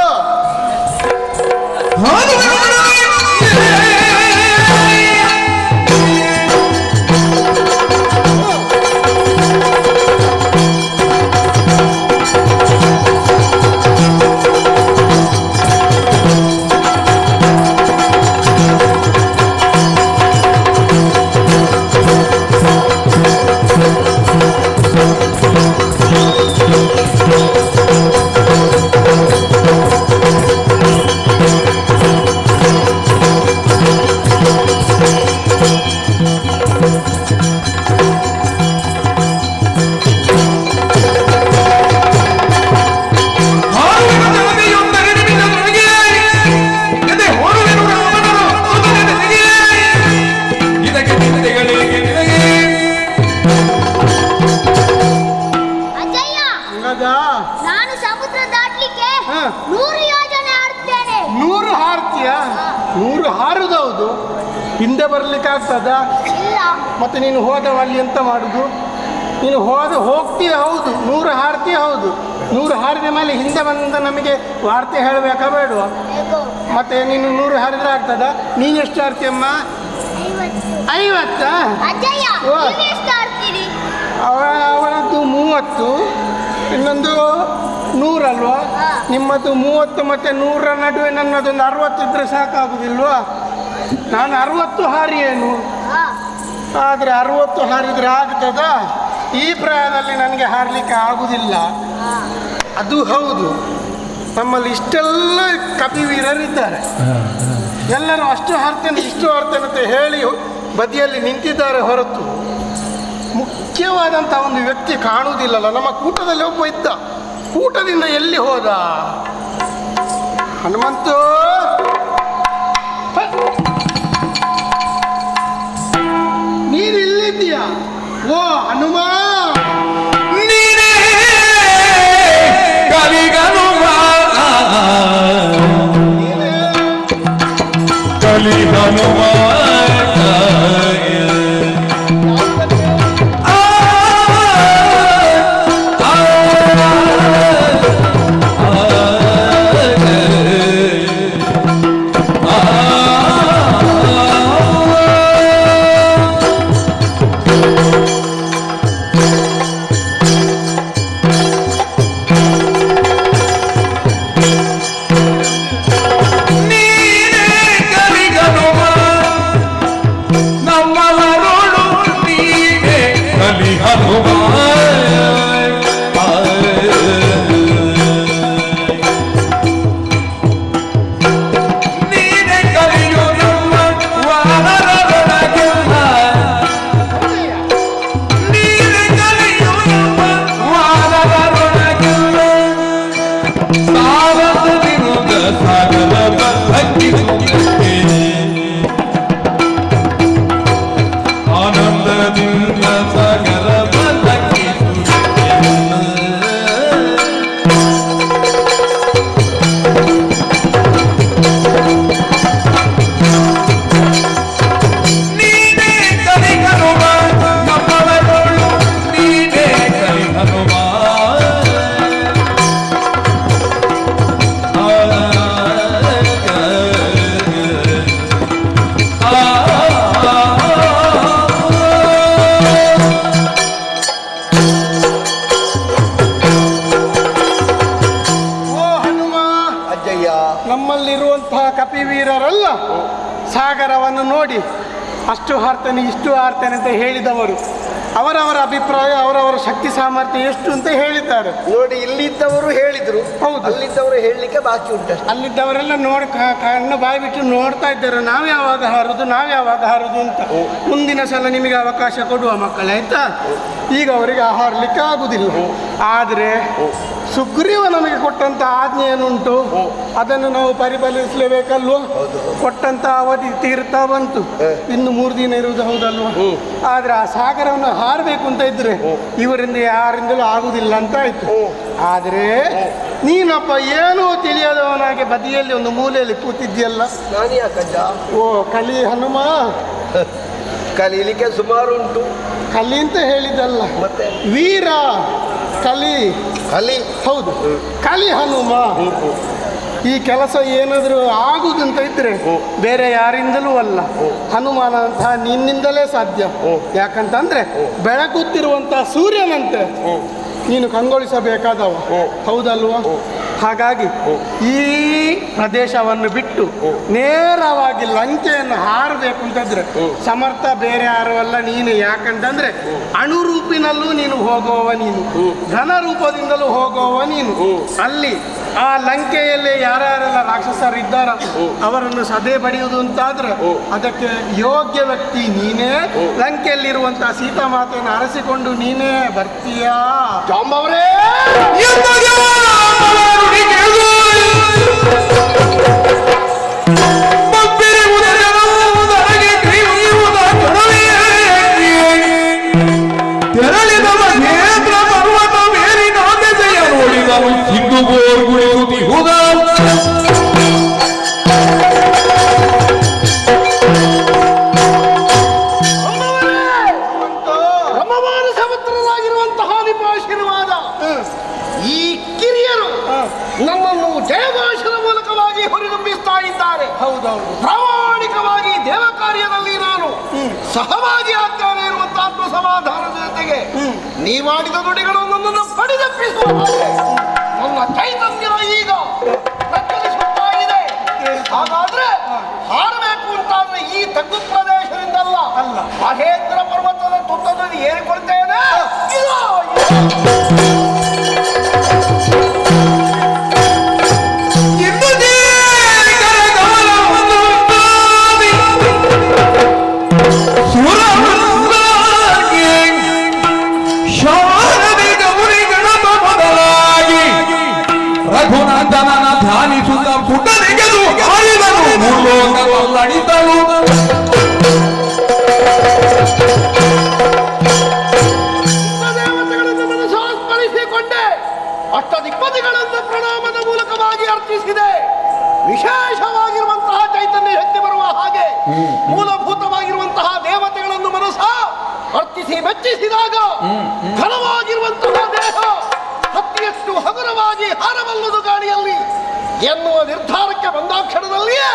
ನಾನು ಸಮುದ್ರ ದಾಟ್ಲಿಕ್ಕೆ 100 ಯೋಜನೆ ಆಡ್ತೇನೆ. 100 ಹಾರ್ತೀಯ? 100 ಹಾರುದೌದು, ಹಿಂದೆ ಬರ್ಲಿಕ್ಕೆ ಆಗ್ತದ? ಇಲ್ಲ. ಮತ್ತೆ ನೀನು ಹೋದವ ಅಲ್ಲಿ ಎಂತ ಮಾಡುದು? ನೀನು ಹೋಗ್ತೀಯ ಹೌದು, 100 ಹಾರ್ತೀಯ ಹೌದು. 100 ಹಾರಿದ ಮೇಲೆ ಹಿಂದೆ ಬಂದ ನಮಗೆ ವಾರ್ತೆ ಹೇಳಬೇಕಾ ಬೇಡವಾ? ಮತ್ತೆ ನೀನು 100 ಹಾರಿದ್ರೆ ಆಗ್ತದ? ನೀನು ಎಷ್ಟು ಹಾರ್ತೀಯಮ್ಮ? 50. ಅಜ್ಜಯ್ಯ ನೀವು ಎಷ್ಟು ಆಡ್ತೀರಿ? ಅವನದ್ದು 30, ಇನ್ನೊಂದು 100 ಅಲ್ವಾ? ನಿಮ್ಮದು 30 ಮತ್ತೆ 100ರ ನಡುವೆ ನನ್ನದೊಂದು 60 ಇದ್ರೆ ಸಾಕಾಗುದಿಲ್ವಾ? ನಾನು 60 ಹಾರಿ ಏನು, ಆದರೆ 60 ಹಾರಿದ್ರೆ ಆಗ್ತದ? ಈ ಪ್ರಾಯದಲ್ಲಿ ನನಗೆ ಹಾರಲಿಕ್ಕೆ ಆಗುದಿಲ್ಲ. ಅದು ಹೌದು, ನಮ್ಮಲ್ಲಿ ಇಷ್ಟೆಲ್ಲ ಕಪಿವೀರರಿದ್ದಾರೆ. ಎಲ್ಲರೂ ಅಷ್ಟು ಹಾರ್ತೇನೆ ಇಷ್ಟು ಹಾರ್ತೇನೆ ಅಂತ ಹೇಳಿ ಬದಿಯಲ್ಲಿ ನಿಂತಿದ್ದಾರೆ ಹೊರತು ಮುಖ್ಯವಾದಂಥ ಒಂದು ವ್ಯಕ್ತಿ ಕಾಣುವುದಿಲ್ಲಲ್ಲ. ನಮ್ಮ ಕೂಟದಲ್ಲಿ ಒಬ್ಬ ಇದ್ದ, ಕೂಟದಿಂದ ಎಲ್ಲಿ ಹೋದ? ಹನುಮಂತು, ನೀನು ಇಲ್ಲಿದ್ದೀಯಾ? ಓ ಹನುಮ, ನೀನೇ ಕಲಿಗನುಮ ಕಲಿಗನುಮ ವೀರರಲ್ಲ ಸಾಗರವನ್ನು ನೋಡಿ ಅಷ್ಟು ಹಾರ್ತೇನೆ ಇಷ್ಟು ಹಾರ್ತೇನೆ ಅಂತ ಹೇಳಿದವರು ಅವರವರ ಅಭಿಪ್ರಾಯ ಅವರವರ ಶಕ್ತಿ ಸಾಮರ್ಥ್ಯ ಎಷ್ಟು ಅಂತ ಹೇಳಿದ್ದಾರೆ. ನೋಡಿ, ಇಲ್ಲಿದ್ದವರು ಹೇಳಿದ್ರು, ಹೌದು. ಅಲ್ಲಿದ್ದವರು ಹೇಳಲಿಕ್ಕೆ ಬಾಕಿ ಉಂಟು. ಅಲ್ಲಿದ್ದವರೆಲ್ಲ ಕಣ್ಣು ಬಾಯಿ ಬಿಟ್ಟು ನೋಡ್ತಾ ಇದ್ದಾರೆ, ನಾವ್ ಯಾವಾಗ ಹಾರುದು ಅಂತ. ಮುಂದಿನ ಸಲ ನಿಮಗೆ ಅವಕಾಶ ಕೊಡುವ ಮಕ್ಕಳೇ, ಆಯ್ತಾ? ಈಗ ಅವರಿಗೆ ಹಾರಲಿಕ್ಕೆ ಆಗುದಿಲ್ಲ. ಆದರೆ ಸುಗ್ರೀವ ನಮಗೆ ಕೊಟ್ಟಂತ ಆಜ್ಞೆ ಏನುಂಟು ಅದನ್ನು ನಾವು ಪರಿಪಾಲಿಸಲೇಬೇಕಲ್ವ? ಕೊಟ್ಟಂತ ಅವಧಿ ತೀರ್ತಾ ಬಂತು, ಇನ್ನು 3 ದಿನ ಇರುವುದು, ಹೌದಲ್ವ? ಆದ್ರೆ ಆ ಸಾಗರವನ್ನು ಹಾರಬೇಕು ಅಂತ ಇದ್ರೆ ಇವರಿಂದ ಯಾರಿಂದಲೂ ಆಗುದಿಲ್ಲ ಅಂತ ಆಯ್ತು. ಆದ್ರೆ ನೀನೊಬ್ಬ ಏನೋ ತಿಳಿಯದವನಾಗಿ ಬದಿಯಲ್ಲಿ ಒಂದು ಮೂಲೆಯಲ್ಲಿ ಕೂತಿದ್ಯಲ್ಲ. ನಾನು ಯಾಕಜ್ಜ? ಓ ಕಲಿ ಹನುಮ, ಕಲೀಲಿಕ್ಕೆ ಸುಮಾರು ಉಂಟು. ಕಲಿ ಅಂತ ಹೇಳಿದಲ್ಲ, ಮತ್ತೆ ವೀರ ಕಲಿ. ಕಲಿ, ಹೌದು, ಕಲಿ ಹನುಮ. ಈ ಕೆಲಸ ಏನಾದರೂ ಆಗುದಂತ ಇದ್ರೆ ಬೇರೆ ಯಾರಿಂದಲೂ ಅಲ್ಲ, ಹನುಮಾನಂತಹ ನಿನ್ನಿಂದಲೇ ಸಾಧ್ಯ. ಯಾಕಂತಂದ್ರೆ ಬೆಳಗುತ್ತಿರುವಂತಹ ಸೂರ್ಯನಂತೆ ನೀನು ಕಂಗೊಳಿಸಬೇಕಾದವ, ಹೌದಲ್ವಾ? ಹಾಗಾಗಿ ಈ ಪ್ರದೇಶವನ್ನು ಬಿಟ್ಟು ನೇರವಾಗಿ ಲಂಕೆಯನ್ನು ಹಾರಬೇಕು ಅಂತಂದ್ರೆ ಸಮರ್ಥ ಬೇರೆ ಯಾರು ಅಲ್ಲ, ನೀನು. ಯಾಕಂತಂದ್ರೆ ಅಣುರೂಪಿನಲ್ಲೂ ನೀನು ಹೋಗುವವ, ನೀನು ಘನ ರೂಪದಿಂದಲೂ ಹೋಗುವವ ನೀನು. ಅಲ್ಲಿ ಆ ಲಂಕೆಯಲ್ಲಿ ಯಾರ್ಯಾರೆಲ್ಲ ರಾಕ್ಷಸರಿದ್ದಾರ ಅವರನ್ನು ಸದೆ ಬಡಿಯುವುದು ಅಂತಾದ್ರೆ ಅದಕ್ಕೆ ಯೋಗ್ಯ ವ್ಯಕ್ತಿ ನೀನೇ. ಲಂಕೆಯಲ್ಲಿರುವಂತಹ ಸೀತಾಮಾತೆಯನ್ನು ಅರಸಿಕೊಂಡು ನೀನೇ ಬರ್ತೀಯಾ? ಜಾಂಬವರೇ, ತೆರಳಿದ ಮಹೇಂದ್ರ ಪರ್ವತ ಮೇಲಿನ ದೆಸೆಯ ನೋಡಿದವು ಸಿಂಧುಗೋರ್ಗುಳಿಯುತ್ತಿಹುದ ಬ್ರಹ್ಮಮಾನ ಸಮುದ್ರರಾಗಿರುವಂತಹ ನಿಮ್ಮ ಆಶೀರ್ವಾದ ಈ ಕಿರಿಯರು ನಮ್ಮನ್ನು ಜಯಘೋಷದ ಮೂಲಕವಾಗಿ ಹೊರಗಂಬಿಸ್ತಾ ಇದ್ದಾರೆ. ಹೌದೌದು, ಪ್ರಾಮಾಣಿಕವಾಗಿ ದೇವ ಕಾರ್ಯದಲ್ಲಿ ನಾನು ಸಹಭಾಗಿ ಆಗ್ತಾನೆ ಇರುವಂತಹ ಆತ್ಮ ಸಮಾಧಾನದ ಜೊತೆಗೆ ನೀವಾಡಿದ ನುಡಿಗಳು ನನ್ನನ್ನು ಪಡೆದಪ್ಪಿಸುವ ಹಾಗೆ ನನ್ನ ಚೈತನ್ಯ ಈಗ ಪ್ರಚಲಿಸುತ್ತಾ ಇದೆ. ಹಾಗಾದ್ರೆ ಹಾರಬೇಕು ಅಂತಾದ್ರೆ ಈ ತಗ್ಗು ಪ್ರದೇಶದಿಂದಲ್ಲ, ಮಹೇಂದ್ರ ಪರ್ವತದ ತುತ್ತದಲ್ಲಿ ಏರಿಕೊಳ್ತೇನೆ. ರಘುನಂದನನ ಧ್ಯಾನಿಸುತ್ತ ಪುಟನೆಗೆದು ಆಳಿದನು ಭೂಲೋಕವಲ್ಲಣಿತನು. ದೇವತೆಗಳನ್ನು ಮನಸ್ಸಾಸ್ಮರಿಸಿಕೊಂಡೆ, ಅಷ್ಟದಿಪ್ಪದಿಗಳನ್ನು ಪ್ರಣಾಮದ ಮೂಲಕವಾಗಿ ಅರ್ಚಿಸಿದೆ. ವಿಶೇಷವಾಗಿರುವಂತಹ ಚೈತನ್ಯ ಶಕ್ತಿ ಬರುವ ಹಾಗೆ ಮೂಲಭೂತವಾಗಿರುವಂತಹ ದೇವತೆಗಳನ್ನು ಮನಸ್ಸ ಅರ್ಚಿಸಿ ಮೆಚ್ಚಿಸಿದಾಗ ಘನವಾಗಿರುವಂತಹ ದೇಹ ಹತ್ತಿಯಷ್ಟು ಹಗುರವಾಗಿ ಹಾರಬಲ್ಲದು ಗಾಳಿಯಲ್ಲಿ ಎನ್ನುವ ನಿರ್ಧಾರಕ್ಕೆ ಬಂದಾಕ್ಷಣದಲ್ಲಿಯೇ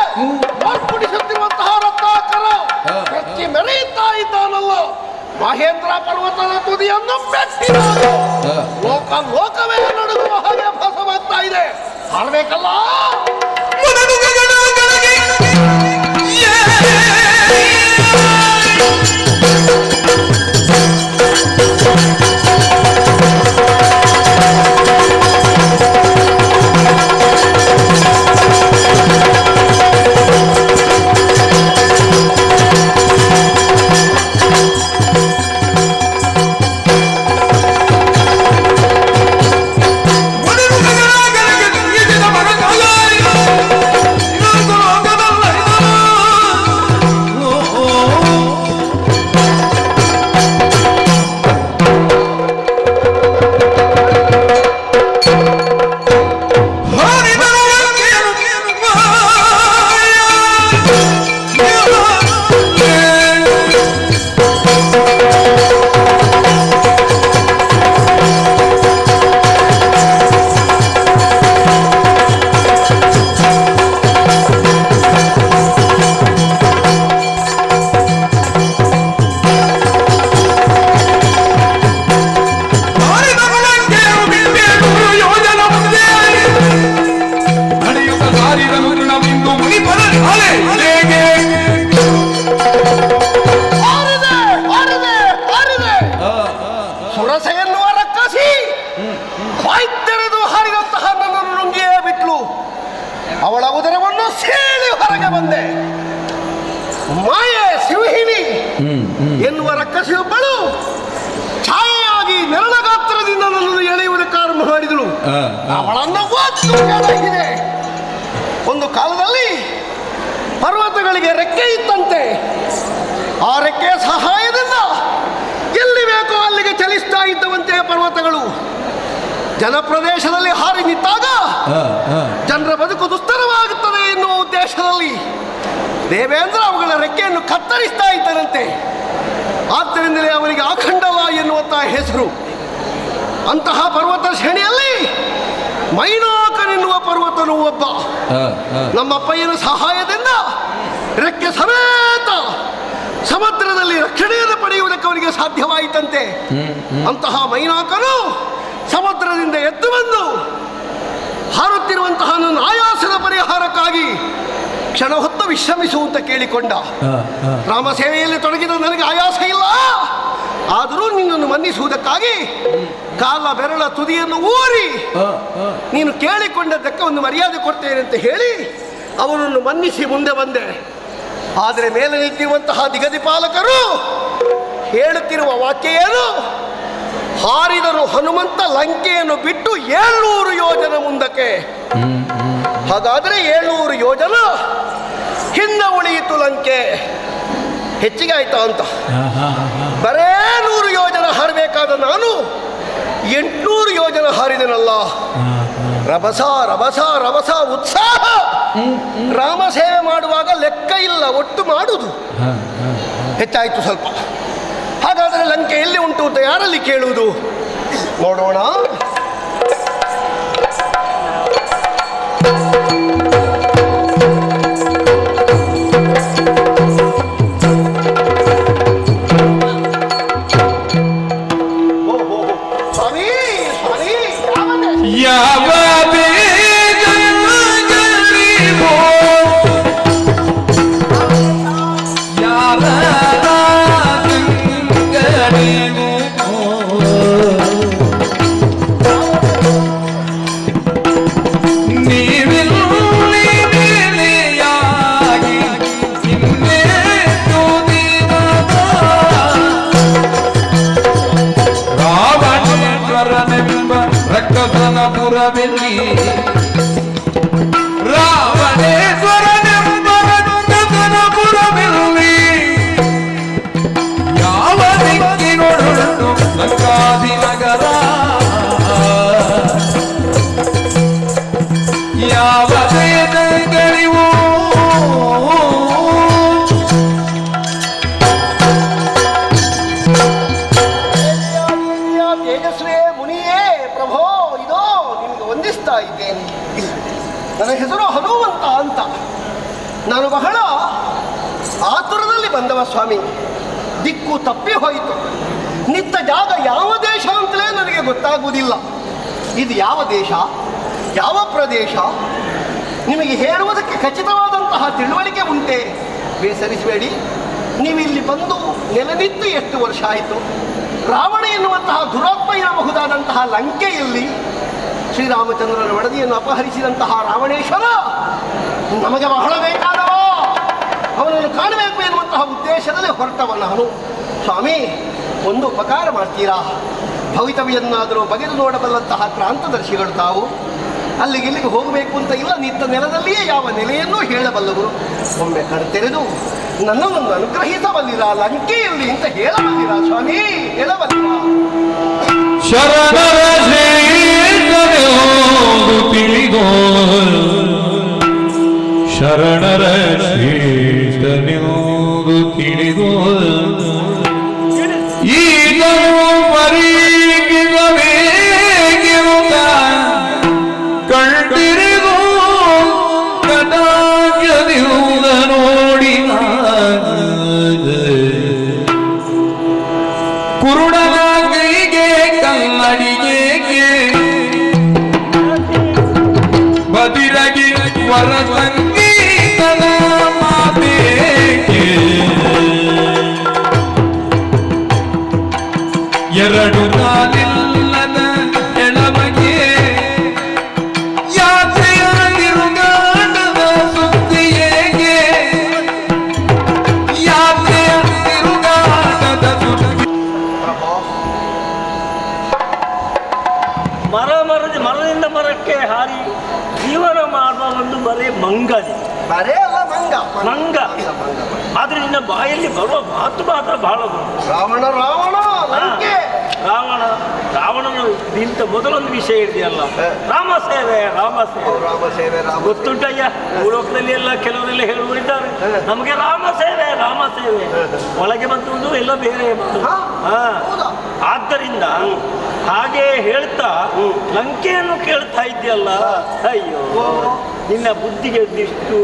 ಮಾರ್ಪಡಿಸುತ್ತಿರುವಂತಹ ರತ್ನಾಕರ ಮೆಚ್ಚಿ ಮೆರೆಯುತ್ತಾ ಇದ್ದಾನಲ್ಲ. ಮಹೇಂದ್ರ ಪರ್ವತದ ತುದಿಯನ್ನು ಮೆಟ್ಟಿದಾಗ ಲೋಕವೇ ನಡುಗುವ ಹಾಗೆ ಭಾಸವಾಗ್ತಾ ಇದೆ. ಹಾಡಬೇಕಲ್ಲ. ಮನನು ಬಾಯ್ತೆರೆದು ಹಾರಿದಂತಹ ನನ್ನನ್ನು ನುಂಗಿಯೇ ಬಿಟ್ಲು. ಅವಳ ಉದರವನ್ನು ಸೀಳಿ ಹೊರಗೆ ಬಂದೆ. ಮಾಯೆ ಸಿಂಹಿಣಿ ಎನ್ನುವ ರಕ್ಕಸಿಯೊಬ್ಬಳು ಛಾಯೆಯಾಗಿ ನೆರಳ ಗಾತ್ರದಿಂದ ನನ್ನನ್ನು ಎಳೆಯುವುದಕ್ಕೆ ಆರಂಭ ಮಾಡಿದಳು. ಅವಳನ್ನು ಒತ್ತು ಕೆಳಗಿದೆ. ಒಂದು ಕಾಲದಲ್ಲಿ ಪರ್ವತಗಳಿಗೆ ರೆಕ್ಕೆ ಇತ್ತಂತೆ. ಆ ರೆಕ್ಕೆಯ ಸಹಾಯದಿಂದ ಎಲ್ಲಿ ಬೇಕೋ ಅಲ್ಲಿಗೆ ಚಲಿಸ್ತಾ ಇದ್ದವಂತೆ ಪರ್ವತಗಳು. ಜನಪ್ರದೇಶದಲ್ಲಿ ಹಾರಿ ನಿಂತಾಗ ಜನರ ಬದುಕು ದುಸ್ತರವಾಗುತ್ತದೆ ಎನ್ನುವ ಉದ್ದೇಶದಲ್ಲಿ ದೇವೇಂದ್ರ ಅವುಗಳ ರೆಕ್ಕೆಯನ್ನು ಕತ್ತರಿಸ್ತಾ ಇದ್ದನಂತೆ. ಆದ್ದರಿಂದಲೇ ಅವನಿಗೆ ಆಖಂಡವ ಎನ್ನುವಂತಹ ಹೆಸರು. ಅಂತಹ ಪರ್ವತ ಶ್ರೇಣಿಯಲ್ಲಿ ಮೈನಾಕನೆನ್ನುವ ಪರ್ವತನು ಒಬ್ಬ. ನಮ್ಮಪ್ಪಯ್ಯನ ಸಹಾಯದಿಂದ ರೆಕ್ಕೆ ಸಮೇತ ಸಮುದ್ರದಲ್ಲಿ ರಕ್ಷಣೆಯನ್ನು ಪಡೆಯುವುದಕ್ಕೆ ಅವನಿಗೆ ಸಾಧ್ಯವಾಯಿತಂತೆ. ಅಂತಹ ಮೈನಾಕನು ಸಮುದ್ರದಿಂದ ಎದ್ದು ಬಂದು ಹಾರುತ್ತಿರುವಂತಹ ನನ್ನ ಆಯಾಸದ ಪರಿಹಾರಕ್ಕಾಗಿ ಕ್ಷಣ ಹೊತ್ತು ವಿಶ್ರಮಿಸುವಂತ ಕೇಳಿಕೊಂಡ. ರಾಮ ಸೇವೆಯಲ್ಲಿ ತೊಡಗಿದ ನನಗೆ ಆಯಾಸ ಇಲ್ಲ, ಆದರೂ ನಿನ್ನನ್ನು ಮನ್ನಿಸುವುದಕ್ಕಾಗಿ ಕಾಲ ಬೆರಳ ತುದಿಯನ್ನು ಊರಿ ನೀನು ಕೇಳಿಕೊಂಡದ್ದಕ್ಕೆ ಒಂದು ಮರ್ಯಾದೆ ಕೊಡ್ತೇನೆ ಅಂತ ಹೇಳಿ ಅವನನ್ನು ಮನ್ನಿಸಿ ಮುಂದೆ ಬಂದೆ. ಆದರೆ ಮೇಲೆ ನಿಂತಿರುವಂತಹ ದಿಗದಿಪಾಲಕರು ಹೇಳುತ್ತಿರುವ ವಾಕ್ಯ ಏನು? ಹಾರಿದರು ಹನುಮಂತ ಲಂಕೆಯನ್ನು ಬಿಟ್ಟು 700 ಯೋಜನ ಮುಂದಕ್ಕೆ. ಹಾಗಾದರೆ 700 ಯೋಜನ ಹಿಂದೆ ಉಳಿಯಿತು ಲಂಕೆ. ಹೆಚ್ಚಿಗೆ ಆಯ್ತಾ ಅಂತ. ಬರೇ 100 ಯೋಜನ ಹಾರಬೇಕಾದ ನಾನು 800 ಯೋಜನ ಹಾರಿದೆನಲ್ಲ. ರಭಸ ರಭಸ ರಭಸ ಉತ್ಸಾಹ. ರಾಮ ಸೇವೆ ಮಾಡುವಾಗ ಲೆಕ್ಕ ಇಲ್ಲ, ಒಟ್ಟು ಮಾಡುವುದು ಹೆಚ್ಚಾಯಿತು ಸ್ವಲ್ಪ. ಹಾಗಾದರೆ ಲಂಕೆ ಎಲ್ಲಿ ಉಂಟು ಅಂತ ಯಾರಲ್ಲಿ ಕೇಳುವುದು? ನೋಡೋಣ. ಸ್ವಾಮಿ ಸ್ವಾಮಿ ಯಾವ ಪುರವೆಲ್ಲಿ ರಾವಣೇಶ್ವರನೆಂಬ ರಕ್ಕಸನ ಪುರವೆಲ್ಲಿ ಯಾವ ದಿಕ್ಕಿನೊಡನು ಲಂಕಾದಿ ನಗರ ಯಾವ ದೇಶಗಳಿವು ತೇಜಸ್ವೇ ಮುನಿಯೇ ಪ್ರಭೋ, ಇದೋ ನಿಮಗೆ ವಂದಿಸ್ತಾ ಇದ್ದೇನೆ. ನನ್ನ ಹೆಸರು ಹನುಮಂತ ಅಂತ. ನಾನು ಬಹಳ ಆತುರದಲ್ಲಿ ಬಂದವ ಸ್ವಾಮಿ. ದಿಕ್ಕು ತಪ್ಪಿ ಹೋಯಿತು. ನಿಂತ ಜಾಗ ಯಾವ ದೇಶ ಅಂತಲೇ ನನಗೆ ಗೊತ್ತಾಗುವುದಿಲ್ಲ. ಇದು ಯಾವ ದೇಶ, ಯಾವ ಪ್ರದೇಶ ನಿಮಗೆ ಹೇಳುವುದಕ್ಕೆ ಖಚಿತವಾದಂತಹ ತಿಳುವಳಿಕೆ ಉಂಟೆ? ಬೇಸರಿಸಬೇಡಿ. ನೀವು ಇಲ್ಲಿ ಬಂದು ನೆಲೆನಿತ್ತು ಎಷ್ಟು ವರ್ಷ ಆಯಿತು? ರಾವಣ ಎನ್ನುವಂತಹ ದುರಾತ್ಮ ಇರಬಹುದಾದಂತಹ ಲಂಕೆಯಲ್ಲಿ ಶ್ರೀರಾಮಚಂದ್ರನ ಒಡದಿಯನ್ನು ಅಪಹರಿಸಿದಂತಹ ರಾವಣೇಶ್ವರ ನಮಗೆ ಬಹಳ ಬೇಕಾದವ. ಅವನನ್ನು ಕಾಣಬೇಕು ಎನ್ನುವಂತಹ ಉದ್ದೇಶದಲ್ಲಿ ಹೊರಟವ ನಾನು. ಸ್ವಾಮಿ, ಒಂದು ಉಪಕಾರ ಮಾಡ್ತೀರಾ? ಭವಿತವ್ಯನ್ನಾದರೂ ಬಗೆದು ನೋಡಬಲ್ಲಂತಹ ಕ್ರಾಂತದರ್ಶಿಗಳು ತಾವು. ಅಲ್ಲಿಗಿಲ್ಲಿಗೆ ಹೋಗಬೇಕು ಅಂತ ಇಲ್ಲ, ನಿಂತ ನೆಲದಲ್ಲಿಯೇ ಯಾವ ನೆಲೆಯನ್ನೂ ಹೇಳಬಲ್ಲವರು. ಒಮ್ಮೆ ಕಣ್ತೆರೆದು ನನ್ನನ್ನು ಅನುಗ್ರಹಿಸಬಲ್ಲಿರ ಲಂಕೆಯಲ್ಲಿ ಅಂತ ಹೇಳಬಲ್ಲಿರ ಸ್ವಾಮಿ, ಹೇಳಬಲ್ಲಿರ? ಶರಣರ ತಿಳಿದೋ ಶರಣರ ಶ್ರೇಷ್ಠನೆಂದು ತಿಳಿದೋ ಈಗಲೂ ಪರೀಗಿರಬೇಕಿರುತ್ತ ಕಂಡಿರಿದು ಕಟಾಕ್ಷದಿಂದ ನೋಡಿ ಕುರುಡನ ಕೈಗೆ ಕನ್ನಡಿಗೆ ಬದಿರಗಿ ವರ ಸಂಗೀತದ ಮಾತೇಕೆ ಎರಡು ಕಾಲಿಲ್ಲದ ಎಳಮಗೆ ಮರದಿಂದ ಮರಕ್ಕೆ ಹಾರಿ ಜೀವನ ಮಾಡುವ ಒಂದು ಬರೀ ಮಂಗನೆ. ಬರೇ ಅಲ್ಲ ಮಂಗ. ಆದ್ರೆ ನಿನ್ನ ಬಾಯಲ್ಲಿ ಬರುವ ಮಾತು ಮಾತ್ರ ಬಹಳ ರಾವಣ ಲಂಕೆ. ರಾವಣನು ಇಂಥ ಮೊದಲೊಂದು ವಿಷಯ ಇದೆಯಲ್ಲ, ರಾಮ ಸೇವೆ ಗೊತ್ತುಂಟಯ್ಯ. ಭೂಲೋಕದಲ್ಲಿ ಎಲ್ಲ ಕೆಲವರೆಲ್ಲ ಹೇಳುವರಿದ್ದಾರೆ, ನಮಗೆ ರಾಮ ಸೇವೆ ಒಳಗೆ ಬಂದು ಎಲ್ಲ ಬೇರೆ. ಆದ್ದರಿಂದ ಹಾಗೆ ಹೇಳ್ತಾ ಲಂಕೆಯನ್ನು ಕೇಳ್ತಾ ಇದ್ಯಲ್ಲ, ಅಯ್ಯೋ ನಿನ್ನ ಬುದ್ಧಿಗೆ ಇಷ್ಟು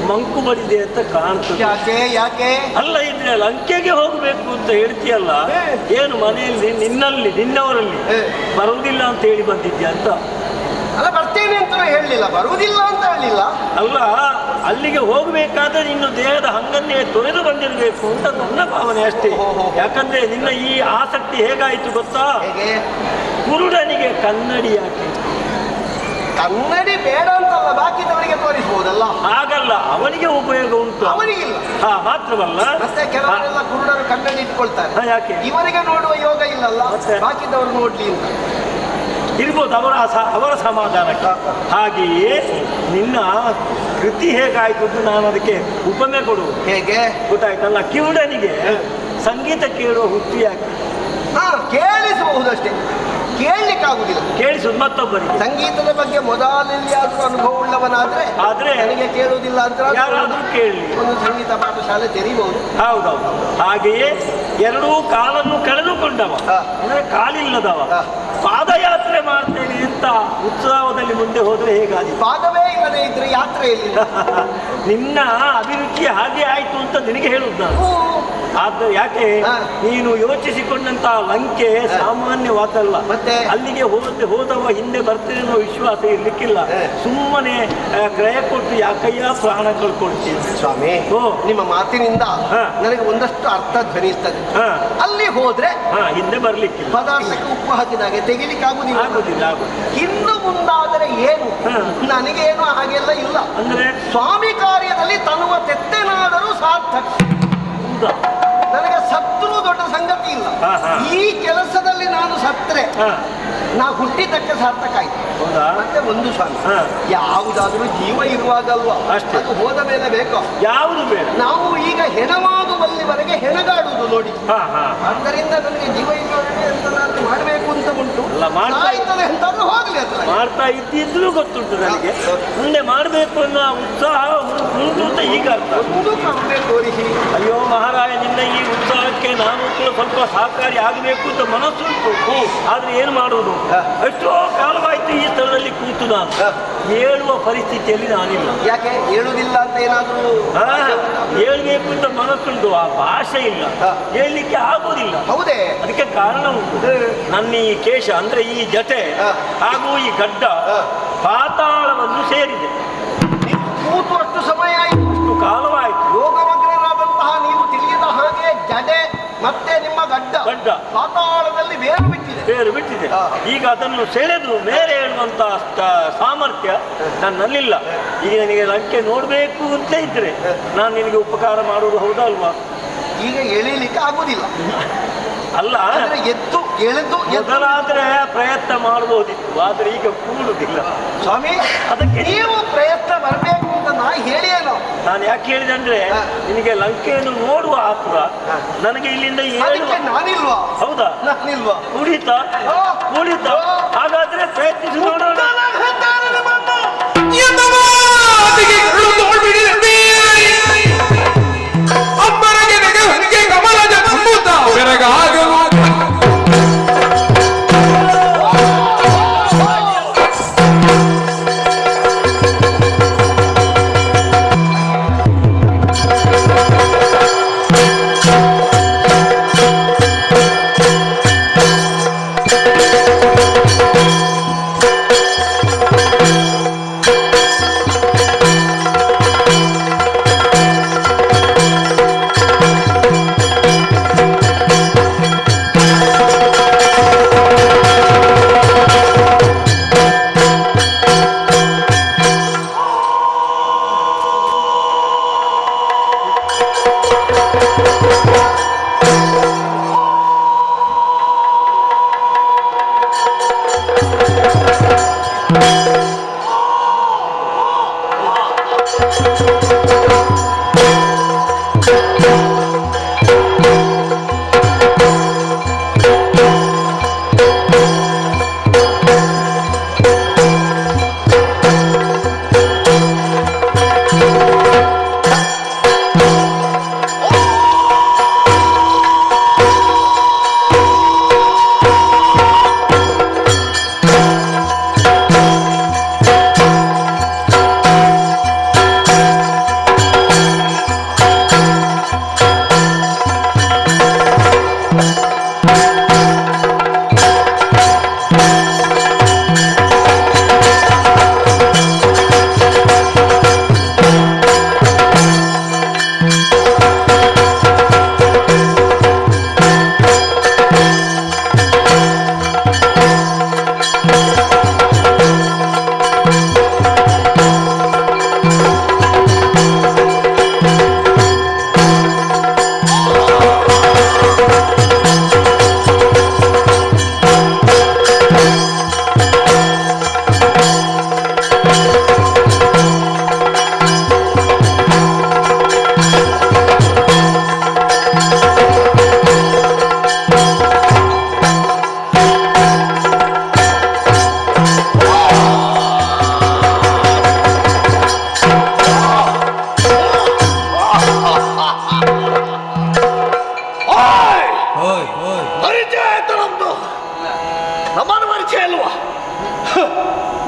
ಮಂಕು ಬಡಿದೆ ಅಂತ ಕಾಣ್ತದೆ. ಯಾಕೆ ಅಲ್ಲ, ಇದ್ರೆ ಲಂಕೆಗೆ ಹೋಗ್ಬೇಕು ಅಂತ ಹೇಳ್ತೀಯಲ್ಲ, ಏನು ಮನೆಯಲ್ಲಿ ನಿನ್ನವರಲ್ಲಿ ಬರುವುದಿಲ್ಲ ಅಂತ ಹೇಳಿ ಬಂದಿದ್ಯಾ ಅಂತ? ಅಲ್ಲ, ಬರ್ತೇನೆ ಅಂತ ಹೇಳಲಿಲ್ಲ, ಬರುವುದಿಲ್ಲ ಅಂತ ಹೇಳಲಿಲ್ಲ. ಅಲ್ಲ, ಅಲ್ಲಿಗೆ ಹೋಗ್ಬೇಕಾದ್ರೆ ನಿನ್ನ ದೇಹದ ಹಂಗನ್ನೇ ತೊರೆದು ಬಂದಿರಬೇಕು ಅಂತ ನನ್ನ ಭಾವನೆ ಅಷ್ಟೇ. ಯಾಕಂದ್ರೆ ನಿನ್ನ ಈ ಆಸಕ್ತಿ ಹೇಗಾಯ್ತು ಗೊತ್ತಾ? ಕುರುಡನಿಗೆ ಕನ್ನಡಿ ಯಾಕೆ? ಕನ್ನಡಿ ಬೇಡ ಅಂತಲ್ಲ, ಬಾಕಿದವರಿಗೆ ತೋರಿಸಬಹುದಲ್ಲ. ಹಾಗಲ್ಲ, ಅವನಿಗೆ ಉಪಯೋಗ ಉಂಟು, ಅವನಿಗಿಲ್ಲ. ಮಾತ್ರವಲ್ಲ, ಮತ್ತೆ ಕೆಲವರೆಲ್ಲ ಕುರುಡರು ಕನ್ನಡಿ ಇಟ್ಕೊಳ್ತಾರೆ. ಯಾಕೆ? ಇವರಿಗೆ ನೋಡುವ ಯೋಗ ಇಲ್ಲಲ್ಲ, ಬಾಕಿದವರು ನೋಡ್ಲಿ ಅಂತ ಇರ್ಬೋದು ಅವರ ಸಮಾಧಾನಕ್ಕೆ. ಹಾಗೆಯೇ ನಿನ್ನ ಕೃತಿ ಹೇಗಾಯ್ತು ಅಂತ ನಾನು ಅದಕ್ಕೆ ಉಪಮೆ ಕೊಡುವುದು. ಹೇಗೆ ಗೊತ್ತಾಯ್ತಲ್ಲ? ಕಿವುಡನಿಗೆ ಸಂಗೀತ ಕೇಳುವ ಹುಟ್ಟು ಯಾಕೆ? ಕೇಳಿಸಬಹುದಷ್ಟೇ, ಕೇಳಲಿಕ್ಕಾಗುದಿಲ್ಲ. ಕೇಳಿಸುದು ಮತ್ತೊಬ್ಬರಿಗೆ. ಸಂಗೀತದ ಬಗ್ಗೆ ಮೊದಲಲ್ಲಿಯಾದ್ರೂ ಅನುಭವ ಉಳ್ಳವನಾದ್ರೆ ನನಗೆ ಕೇಳುವುದಿಲ್ಲ ಅಂತ ಯಾರಾದ್ರೂ ಕೇಳಲಿ, ಒಂದು ಸಂಗೀತ ಪಾಠಶಾಲೆ ತೆರೀಬಹುದು. ಹೌದೌದು. ಹಾಗೆಯೇ ಎರಡೂ ಕಾಲನ್ನು ಕಳೆದುಕೊಂಡವ, ಅಂದ್ರೆ ಕಾಲಿಲ್ಲದವ, ಪಾದಯಾತ್ರೆ ಮಾಡ್ತೇನೆ ಅಂತ ಉತ್ಸವದಲ್ಲಿ ಮುಂದೆ ಹೋದ್ರೆ ಹೇಗಾದಿ? ಪಾದವೇ ಇಲ್ಲದೆ ಇದ್ರೆ ಯಾತ್ರೆ ಇಲ್ಲ. ನಿನ್ನ ಅಭಿರುಚಿ ಹಾಗೆ ಆಯ್ತು ಅಂತ ನಿನಗೆ ಹೇಳುದು ನಾನು. ಆದ್ರೆ ಯಾಕೆ ನೀನು ಯೋಚಿಸಿಕೊಂಡಂತ ಲಂಕೆ ಸಾಮಾನ್ಯವಾದಲ್ಲ. ಮತ್ತೆ ಅಲ್ಲಿಗೆ ಹೋದವ ಹಿಂದೆ ಬರ್ತೇನೆ ಅನ್ನೋ ವಿಶ್ವಾಸ ಇರ್ಲಿಕ್ಕಿಲ್ಲ. ಸುಮ್ಮನೆ ಕ್ರಯ ಕೊಟ್ಟು ಯಾಕಯ್ಯ ಪ್ರಾಣ ಕಳ್ಕೊಳ್ತೀನಿ. ಸ್ವಾಮಿ, ನಿಮ್ಮ ಮಾತಿನಿಂದ ನನಗೆ ಒಂದಷ್ಟು ಅರ್ಥ ಧ್ವನಿಸ್ತದೆ. ಅಲ್ಲಿ ಹೋದ್ರೆ ಹಿಂದೆ ಬರ್ಲಿಕ್ಕಿಲ್ಲ. ಪದಾರ್ಥಕ್ಕೆ ಉಪ್ಪು ಹಾಕಿದಾಗೆ ತೆಗಿಲಿಕ್ಕೆ ಆಗುದಿಲ್ಲ. ಇನ್ನು ಮುಂದಾದರೆ ಏನು? ನನಗೇನು ಹಾಗೆಲ್ಲ ಇಲ್ಲ. ಅಂದ್ರೆ ಸ್ವಾಮಿ ಕಾರ್ಯದಲ್ಲಿ ತನ್ನುವ ತೆತ್ತೆನಾದರೂ ಸಾರ್ಥಕ. ನನಗೆ ಸತ್ರು ದೊಡ್ಡ ಸಂಗತಿ ಇಲ್ಲ. ಈ ಕೆಲಸದಲ್ಲಿ ನಾನು ಸತ್ರೆ ನಾ ಹುಟ್ಟಿದ್ದಕ್ಕೆ ಸಾರ್ಥಕ ಆಯ್ತು. ಮತ್ತೆ ಒಂದು ಸ್ವಾಮಿ, ಯಾವುದಾದ್ರೂ ಜೀವ ಇರುವಾಗಲ್ವಾ ಅಷ್ಟೇ, ಅದು ಹೋದ ಮೇಲೆ ಬೇಕೋ? ಯಾವುದು ಬೇಡ. ನಾವು ಈಗ ಹೆಣವಾಗುವಲ್ಲಿವರೆಗೆ ಹೆಣಗಾಡುವುದು ನೋಡಿ. ಆದ್ದರಿಂದ ನನಗೆ ಜೀವ ಇರುವವರೆಗೆ ಎಂತನಾದ್ರೂ ಮಾಡಬೇಕು ಅಂತ ಉಂಟು. ಆಯ್ತದೆ ಎಂತಾದ್ರೂ ಹೋಗ್ಲಿ ಅಂತ ಮಾಡ್ತಾ ಇದ್ದಿದ್ರೂ ಗೊತ್ತುಂಟು ನನಗೆ. ಮುಂದೆ ಮಾಡಬೇಕು ಅನ್ನೋ ಉತ್ಸಾಹ ಉಂಟು ಅಂತ ಈಗ ಅರ್ಥ. ತೋರಿಸಿ. ಅಯ್ಯೋ ಮಹಾರಾಯ, ನಿನ್ನ ಈ ಉತ್ಸಾಹಕ್ಕೆ ನಾನು ಸ್ವಲ್ಪ ಸಹಕಾರಿ ಆಗಬೇಕು ಅಂತ ಮನಸ್ಸುಂಟು. ಆದ್ರೆ ಏನು ಮಾಡುವುದು? ಎಷ್ಟೋ ಕಾಲವಾಯ್ತು ಈ ಸ್ಥಳದಲ್ಲಿ ಕೂತು ನಾನು ಹೇಳುವ ಪರಿಸ್ಥಿತಿಯಲ್ಲಿ ನಾನಿಲ್ಲ. ಯಾಕೆ ಹೇಳುವುದಿಲ್ಲ ಅಂತ ಏನಾದ್ರೂ? ಹೇಳ್ಬೇಕು ಅಂತ ಮನಸ್ಸುಂಟು, ಆ ಭಾಷೆ ಇಲ್ಲ, ಹೇಳಲಿಕ್ಕೆ ಆಗುವುದಿಲ್ಲ. ಹೌದೇ? ಅದಕ್ಕೆ ಕಾರಣ ಉಂಟು. ನನ್ನ ಈ ಕೇಶ ಅಂದ್ರೆ ಈ ಜಟೆ ಹಾಗೂ ಈ ಗಡ್ಡ ಪಾತಾಳವನ್ನು ಸೇರಿದೆ. ಕೂತು ಅಷ್ಟು ಸಮಯ ಆಯಿತು, ಅಷ್ಟು ಕಾಲವಾಯಿತು. ಯೋಗಮಗ್ನರಾದಂತಹ ನೀವು ತಿಳಿಯದ ಹಾಗೆ ಜಡೆ ಮತ್ತೆ ನಿಮ್ಮ ಗಡ್ಡ ಪಾತಾಳದಲ್ಲಿ ಬೇರು ಬಿಟ್ಟಿದೆ. ಈಗ ಅದನ್ನು ಸೆಳೆದು ಮೇಲೆ ಹೇಳುವಂತ ಸಾಮರ್ಥ್ಯ ನನ್ನಲ್ಲಿಲ್ಲ. ಈಗ ನನಗೆ ಲಂಕೆ ನೋಡ್ಬೇಕು ಅಂತ ಇದ್ರೆ ನಾನು ನಿನಗೆ ಉಪಕಾರ ಮಾಡುವುದು ಹೌದಾ ಅಲ್ವಾ? ಈಗ ಎಳೀಲಿಕ್ಕೆ ಆಗುದಿಲ್ಲ. ಅಲ್ಲ, ಎಳೆದು ಮೊದಲಾದ್ರೆ ಪ್ರಯತ್ನ ಮಾಡಬಹುದಿತ್ತು, ಆದ್ರೆ ಈಗ ಕೂಡುದಿಲ್ಲ. ಸ್ವಾಮಿ, ಅದಕ್ಕೆ ನೀವು ಪ್ರಯತ್ನ ಬರಬೇಕು ಅಂತ ನಾ ಹೇಳಿಯೇನೋ. ನಾನು ಯಾಕೆ ಹೇಳಿದೆ ಅಂದ್ರೆ, ನಿನಗೆ ಲಂಕೆಯನ್ನು ನೋಡುವ ಆತುರ ನನಗೆ ಇಲ್ಲಿಂದ ನಾನಿಲ್ವಾ? ಹೌದಾ? ನಾನಿಲ್ವಾ? ಕುಡಿತ ಹಾಗಾದ್ರೆ ಪ್ರಯತ್ನಿಸಿ ನೋಡೋಣ.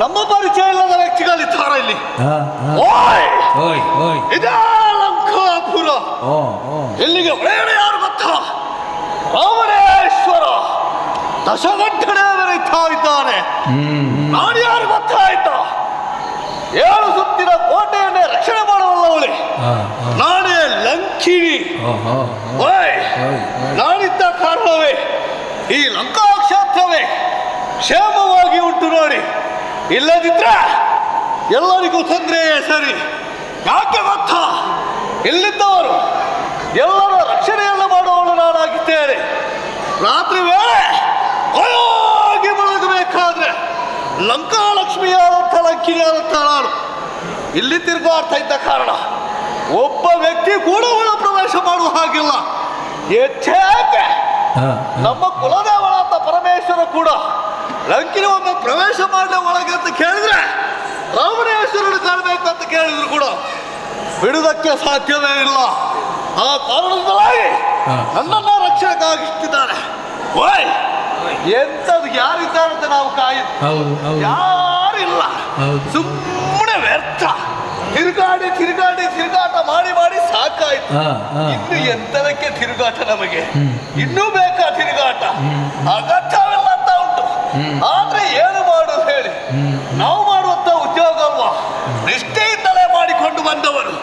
ನಮ್ಮ ಪರಿಚಯ ಇಲ್ಲದ ವ್ಯಕ್ತಿಗಳಿದ್ದಾರ ಇಲ್ಲಿ. ಓಯ್ ಓಯ್ ಓಯ್ ಇದೇ ಲಂಕಾಪುರ. ಇಲ್ಲಿಗೆ ಒಳ್ಳೆಯ ಯಾರು ಗೊತ್ತಾ? ರಾಮನೇಶ್ವರ ದಶಗಂಟೆ ಬೆರೀತಾ ಇದ್ದಾನೆ. ನಾನು ಯಾರು ಗೊತ್ತಾಯ್ತಾ? 7 ಸುತ್ತಿನ ಕೋಟೆಯನ್ನೇ ರಕ್ಷಣೆ ಮಾಡುವಲ್ಲವಳೆ ನಾನೇ ಲಂಕಿನಿ. ಓಯ್ ನಾನಿದ್ದ ಕಾರಣವೇ ಈ ಲಂಕಾ ಕ್ಷೇತ್ರವೇ ಕ್ಷೇಮವಾಗಿ ಉಂಟು ನೋಡಿ. ಇಲ್ಲದಿದ್ರೆ ಎಲ್ಲರಿಗೂ ತೊಂದರೆಯೇ ಸರಿ. ಯಾಕೆ ಗೊತ್ತಾ? ಇಲ್ಲಿದ್ದವರು ಎಲ್ಲರ ರಕ್ಷಣೆಯನ್ನು ಮಾಡುವವಳು ನಾನಾಗಿದ್ದೇನೆ. ರಾತ್ರಿ ವೇಳೆ ಹೋಗಿ ಮಲಗಬೇಕಾದ್ರೆ ಲಂಕಾಲಕ್ಷ್ಮಿಯಾದಂಥ ಲಂಕಿನಿಯಾದಂಥ ನಾನು ಇಲ್ಲಿ ತಿರುಗಾಡ್ತಾ ಇದ್ದ ಕಾರಣ ಒಬ್ಬ ವ್ಯಕ್ತಿ ಕೂಡ ಒಳ ಪ್ರವೇಶ ಮಾಡುವ ಹಾಗಿಲ್ಲ. ಹೆಚ್ಚೇಕೆ ನಮ್ಮ ಕುಲದೇವಳಾದ ಪರಮೇಶ್ವರ ಕೂಡ ಲಂಕಿನ ಒಮ್ಮೆ ಪ್ರವೇಶ ಮಾಡಲಿ ಒಳಗೆ ಅಂತ ಕೇಳಿದ್ರೆ ರಾಮನೇಶ್ವರನ್ನು ಕಾಣಬೇಕು ಅಂತ ಕೇಳಿದ್ರು ಕೂಡ ಬಿಡುವುದಕ್ಕೆ ಸಾಧ್ಯವೇ ಇಲ್ಲ. ಆ ಕಾರಣದಿಂದಾಗಿ ನನ್ನನ್ನ ರಕ್ಷಣೆಗಾಗಿಟ್ಟಿದ್ದಾರೆ. ಓಯ್ ಎಂಥದ್ದು ಯಾರಿದ್ದಾರಂತ ನಾವು ಕಾಯಿದ್ದು ಯಾರಿಲ್ಲ. ಸುಮ್ಮನೆ ವ್ಯರ್ಥ ತಿರುಗಾಟ ಮಾಡಿ ಸಾಕಾಯ್ತು. ಇನ್ನು ಎಂತದಕ್ಕೆ ತಿರುಗಾಟ? ನಮಗೆ ಇನ್ನೂ ಬೇಕಾ ತಿರುಗಾಟ? ಅಗತ್ಯವಿಲ್ಲ ಅಂತ ಉಂಟು. ಆದ್ರೆ ಏನು ಮಾಡೋದು ಹೇಳಿ? ನಾವು ಮಾಡುವಂತ ಉದ್ಯೋಗ ಅಲ್ವಾ, ನಿಷ್ಠೆಯಿಂದಲೇ ಮಾಡಿಕೊಂಡು ಬಂದವರು.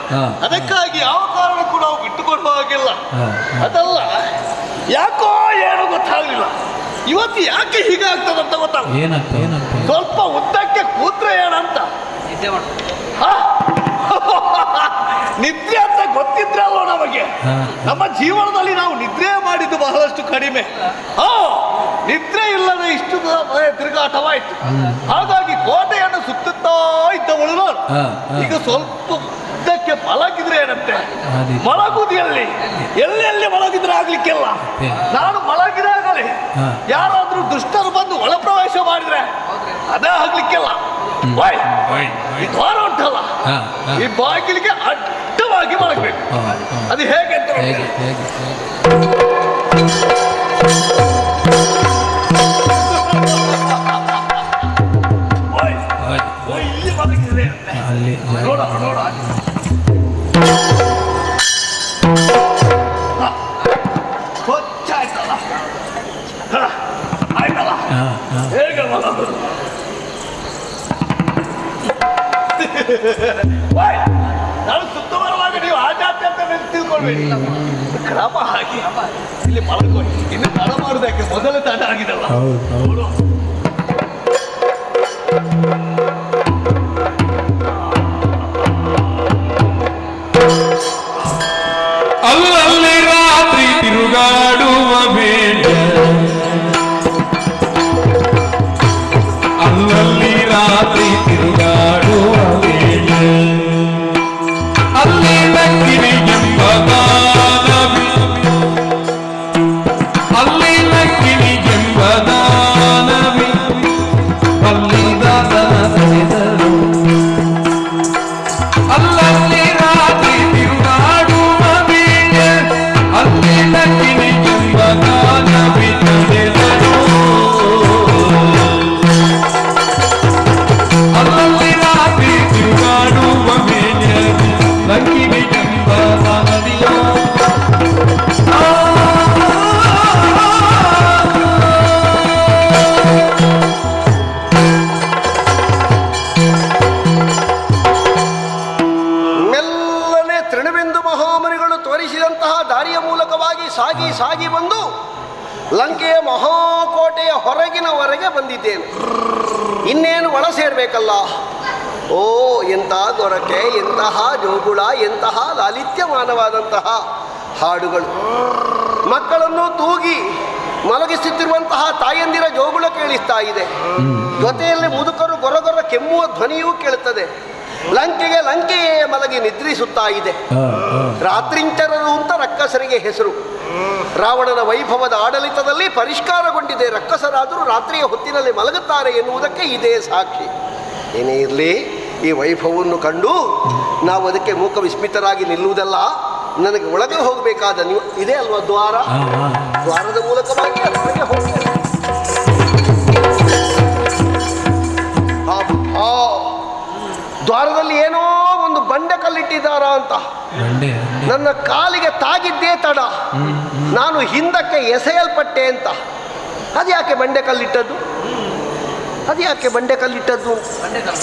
ಅದಕ್ಕಾಗಿ ಯಾವ ಕಾರಣಕ್ಕೂ ನಾವು ಬಿಟ್ಟುಕೊಡುವ ಹಾಗಿಲ್ಲ. ಅದಲ್ಲ, ಯಾಕೋ ಏನು ಗೊತ್ತಾಗ್ಲಿಲ್ಲ. ಇವತ್ತು ಯಾಕೆ ಹೀಗಾಗ್ತದಂತ ಗೊತ್ತಾಗ. ಸ್ವಲ್ಪ ಉದ್ದಕ್ಕೆ ಕೂತ್ರೆ ಏನಂತ ನಿದ್ರೆ ಅಂತ ಗೊತ್ತಿದ್ರಲ್ವ ನಮಗೆ. ನಮ್ಮ ಜೀವನದಲ್ಲಿ ನಾವು ನಿದ್ರೆ ಮಾಡಿದ್ದು ಬಹಳಷ್ಟು ಕಡಿಮೆ. ನಿದ್ರೆ ಇಲ್ಲದೆ ಇಷ್ಟು ತಿರುಗಾಟವಾಯ್ತು. ಹಾಗಾಗಿ ಕೋಟೆಯನ್ನು ಸುತ್ತುತ್ತಾ ಇದ್ದವಳು ನಾನು. ಈಗ ಸ್ವಲ್ಪ ಉದ್ದಕ್ಕೆ ಮಲಗಿದ್ರೆ ಏನಂತೆ? ಮಲಗುದು ಎಲ್ಲಿ ಮಲಗಿದ್ರೆ ಆಗ್ಲಿಕ್ಕೆಲ್ಲ. ನಾನು ಮಲಗಿದಾಗಲೇ ಯಾರಾದ್ರೂ ದುಷ್ಟರು ಬಂದು ಒಳ ಪ್ರವೇಶ ಮಾಡಿದ್ರೆ ಅದೇ ಆಗ್ಲಿಕ್ಕೆಲ್ಲ. ಈ ದ್ವಾರ ಉಂಟಲ್ಲ, ಈ ಬಾಗಿಲಿಗೆ ಅಡ್ಡವಾಗಿ ಮಲಗಬೇಕು. ಅದು ಹೇಗೆ ಅಂತ ಇಲ್ಲಿ ಮಲಗಿದ್ರೆ ನೋಡ ಆಯ್ತಲ್ಲ ಹೇಗೆ ಮಲಗುದು? ನಾನು ಸುತ್ತಮರವಾಗಿ ನೀವು ಆಜಾತಿ ಅಂತ ತಿಳ್ಕೊಳ್ಬೇಡಿ. ಕ್ರಮ ಹಾಕಿ ಇಲ್ಲಿ ಮಲಗೋಡಿ. ಇನ್ನು ತಡ ಮಾಡುವುದಕ್ಕೆ ಮೊದಲು ತಡ ಆಗಿದಲ್ಲ. ಅಲ್ಲಲ್ಲಿ ರಾತ್ರಿ ತಿರುಗಾಡುವ ಬೇಡ, ಅಲ್ಲಲ್ಲಿ ರಾತ್ರಿ ತಿರುಗಾಡುವ ಬೇಡ. ಅಲ್ಲಿ ಲಕ್ಕಿನಿಗೆಂಬ ದಾನವಿ, ಅಲ್ಲಿ ಲಕ್ಕಿನಿಗೆಂಬ ದಾನವಿ ಅಲ್ಲಿ ದಾಸನ ತಡೆದರು. ಅಲ್ಲಲ್ಲಿ ರಾತ್ರಿ ತಿರುಗಾಡುವ ಬೇಡ, ಅಲ್ಲಿ ಲಕ್ಕಿನಿಗೆಂಬ ದಾನವಿ ತಡೆದರು. ಅಲ್ಲಲ್ಲಿ ರಾತ್ರಿ ತಿರುಗಾಡುವ ಬೇಡ, ಲಕ್ಕಿನಿಗೆಂಬ ದಾನವಿಯೋ. ಮೆಲ್ಲನೆ ತೃಣಬಿಂದು ಮಹಾಮನಿಗಳು ತೋರಿಸಿದಂತಹ ದಾರಿಯ ಮೂಲಕವಾಗಿ ಸಾಗಿ ಬಂದು ಲಂಕೆಯ ಮಹಾಕೋಟೆಯ ಹೊರಗಿನವರೆಗೆ ಬಂದಿದ್ದೇನೆ. ಇನ್ನೇನು ಒಳ ಸೇರ್ಬೇಕಲ್ಲ. ಓ ಎಂತಹ ಗೊರಕೆ, ಎಂತಹ ಜೋಗುಳ, ಎಂತಹ ಲಾಲಿತ್ಯಮಾನವಾದಂತಹ ಹಾಡುಗಳು. ಮಕ್ಕಳನ್ನು ತೂಗಿ ಮಲಗಿಸುತ್ತಿರುವಂತಹ ತಾಯಂದಿರ ಜೋಗುಳ ಕೇಳಿಸ್ತಾ ಇದೆ. ಜೊತೆಯಲ್ಲಿ ಮುದುಕರು ಗೊರಗೊರ ಕೆಮ್ಮುವ ಧ್ವನಿಯೂ ಕೇಳುತ್ತದೆ. ಲಂಕೆಯೇ ಮಲಗಿ ನಿದ್ರಿಸುತ್ತಾ ಇದೆ. ರಾತ್ರಿಂಚರರು ಅಂತ ರಕ್ಕಸರಿಗೆ ಹೆಸರು. ರಾವಣನ ವೈಭವದ ಆಡಳಿತದಲ್ಲಿ ಪರಿಷ್ಕಾರಗೊಂಡಿದೆ. ರಕ್ಕಸರಾದರೂ ರಾತ್ರಿಯ ಹೊತ್ತಿನಲ್ಲಿ ಮಲಗುತ್ತಾರೆ ಎನ್ನುವುದಕ್ಕೆ ಇದೇ ಸಾಕ್ಷಿ. ಏನೇ ಇರಲಿ, ಈ ವೈಭವವನ್ನು ಕಂಡು ನಾವು ಅದಕ್ಕೆ ಮೂಕ ವಿಸ್ಮಿತರಾಗಿ ನಿಲ್ಲುವುದಲ್ಲ. ನನಗೆ ಒಳಗೆ ಹೋಗಬೇಕಾದ ನೀವು ಇದೇ ಅಲ್ವಾ ದ್ವಾರ. ದ್ವಾರದ ಮೂಲಕವಾಗಿ ಒಳಗೆ ಹೋಗ್ತೇನೆ. ದ್ವಾರದಲ್ಲಿ ಏನೋ ಒಂದು ಬಂಡೆ ಕಲ್ಲಿಟ್ಟಿದ್ದಾರ ಅಂತ ನನ್ನ ಕಾಲಿಗೆ ತಾಗಿದ್ದೇ ತಡ ನಾನು ಹಿಂದಕ್ಕೆ ಎಸೆಯಲ್ಪಟ್ಟೆ ಅಂತ. ಅದ್ಯಾಕೆ ಬಂಡೆ ಕಲ್ಲಿಟ್ಟದ್ದು? ಅದ್ಯಾಕೆ ಬಂಡೆ ಕಲ್ಲಿಟ್ಟದ್ದು?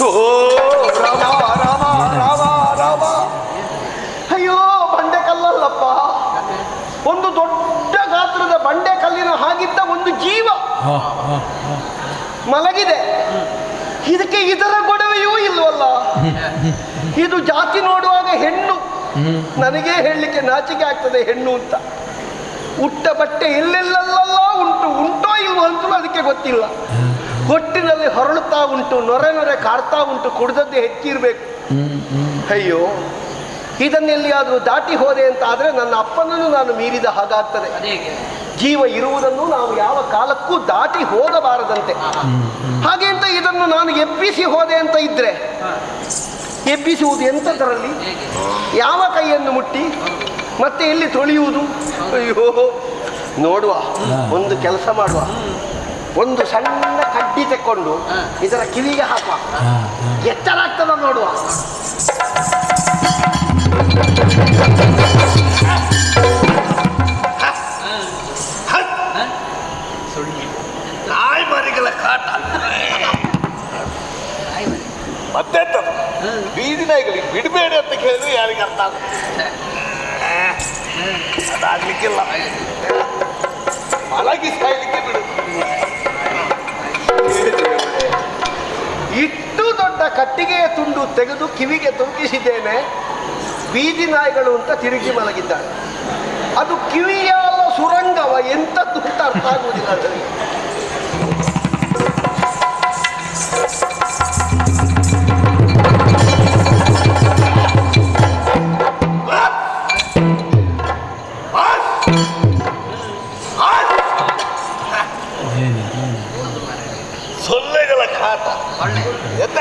ಓ ರಾಮ ರಾಮ ರಾಮ ರಾಮ. ಅಯ್ಯೋ, ಬಂಡೆ ಕಲ್ಲಲ್ಲಪ್ಪ, ಒಂದು ದೊಡ್ಡ ಗಾತ್ರದ ಬಂಡೆ ಕಲ್ಲಿನ ಹಾಗಿದ್ದ ಒಂದು ಜೀವ ಮಲಗಿದೆ. ಇದಕ್ಕೆ ಇದರ ಗೊಡವೆಯೂ ಇಲ್ವಲ್ಲ. ಇದು ಜಾತಿ ನೋಡುವಾಗ ಹೆಣ್ಣು, ನನಗೇ ಹೇಳಲಿಕ್ಕೆ ನಾಚಿಕೆ ಆಗ್ತದೆ ಹೆಣ್ಣು ಅಂತ. ಉಟ್ಟ ಬಟ್ಟೆ ಎಲ್ಲೆಲ್ಲೆಲ್ಲ ಉಂಟೋ ಇಲ್ವೋ ಅಂತೂ ಅದಕ್ಕೆ ಗೊತ್ತಿಲ್ಲ. ಹೊಟ್ಟಿನಲ್ಲಿ ಹೊರಳುತ್ತಾ ಉಂಟು, ನೊರೆ ನೊರೆ ಕಾಡ್ತಾ ಉಂಟು, ಕುಡ್ದದ್ದೇ ಹೆಚ್ಚಿರ್ಬೇಕು. ಅಯ್ಯೋ, ಇದನ್ನೆಲ್ಲಿಯಾದರೂ ದಾಟಿ ಹೋದೆ ಅಂತ ಆದರೆ ನನ್ನ ಅಪ್ಪನನ್ನು ನಾನು ಮೀರಿದ ಹಾಗಾಗ್ತದೆ. ಜೀವ ಇರುವುದನ್ನು ನಾವು ಯಾವ ಕಾಲಕ್ಕೂ ದಾಟಿ ಹೋಗಬಾರದಂತೆ. ಹಾಗೆ ಅಂತ ಇದನ್ನು ನಾನು ಎಬ್ಬಿಸಿ ಹೋದೆ ಅಂತ ಇದ್ರೆ, ಎಬ್ಬಿಸುವುದು ಎಂಥದ್ರಲ್ಲಿ? ಯಾವ ಕೈಯನ್ನು ಮುಟ್ಟಿ ಮತ್ತೆ ಎಲ್ಲಿ ತೊಳೆಯುವುದು? ಅಯ್ಯೋ, ನೋಡುವ, ಒಂದು ಕೆಲಸ ಮಾಡುವ, ಒಂದು ಸಣ್ಣ ಕಡ್ಡಿ ತೆಕ್ಕೊಂಡು ಇದರ ಕಿವಿಗೆ ಹಾಕುವ, ಎಚ್ಚರಾಗ್ತದ ನೋಡುವ. ನಾಯಿ ಮರಿಗಳ ಕಾಟ ಮತ್ತೆ ಬೀದಿ ನಾಯಿಗಳಿಗೆ ಬಿಡಬೇಡಿ ಅಂತ ಕೇಳಿದ್ರೆ ಯಾರಿಗೆ ಅರ್ಥ ಆಗುತ್ತೆ? ಅದಾಗ್ಲಿಕ್ಕಿಲ್ಲ, ಮಲಗಿ ಸಾಯ್ಲಿಕ್ಕೆ ಬಿಡು. ಇಷ್ಟು ದೊಡ್ಡ ಕಟ್ಟಿಗೆಯ ತುಂಡು ತೆಗೆದು ಕಿವಿಗೆ ತುರುಕಿಸಿದ್ದೇನೆ. ಬೀದಿ ನಾಯಿಗಳು ಅಂತ ತಿರುಗಿ ಮಲಗಿದ್ದಾಳೆ. ಅದು ಕಿವಿಯ ಸುರಂಗವ ಎಂಥದ್ದು ಅಂತ ಅರ್ಥ ಆಗುವುದಿಲ್ಲ ಅದರಿಗೆ. ಸೊಳ್ಳೆಗಳ ಕಾಟ ಎಂತ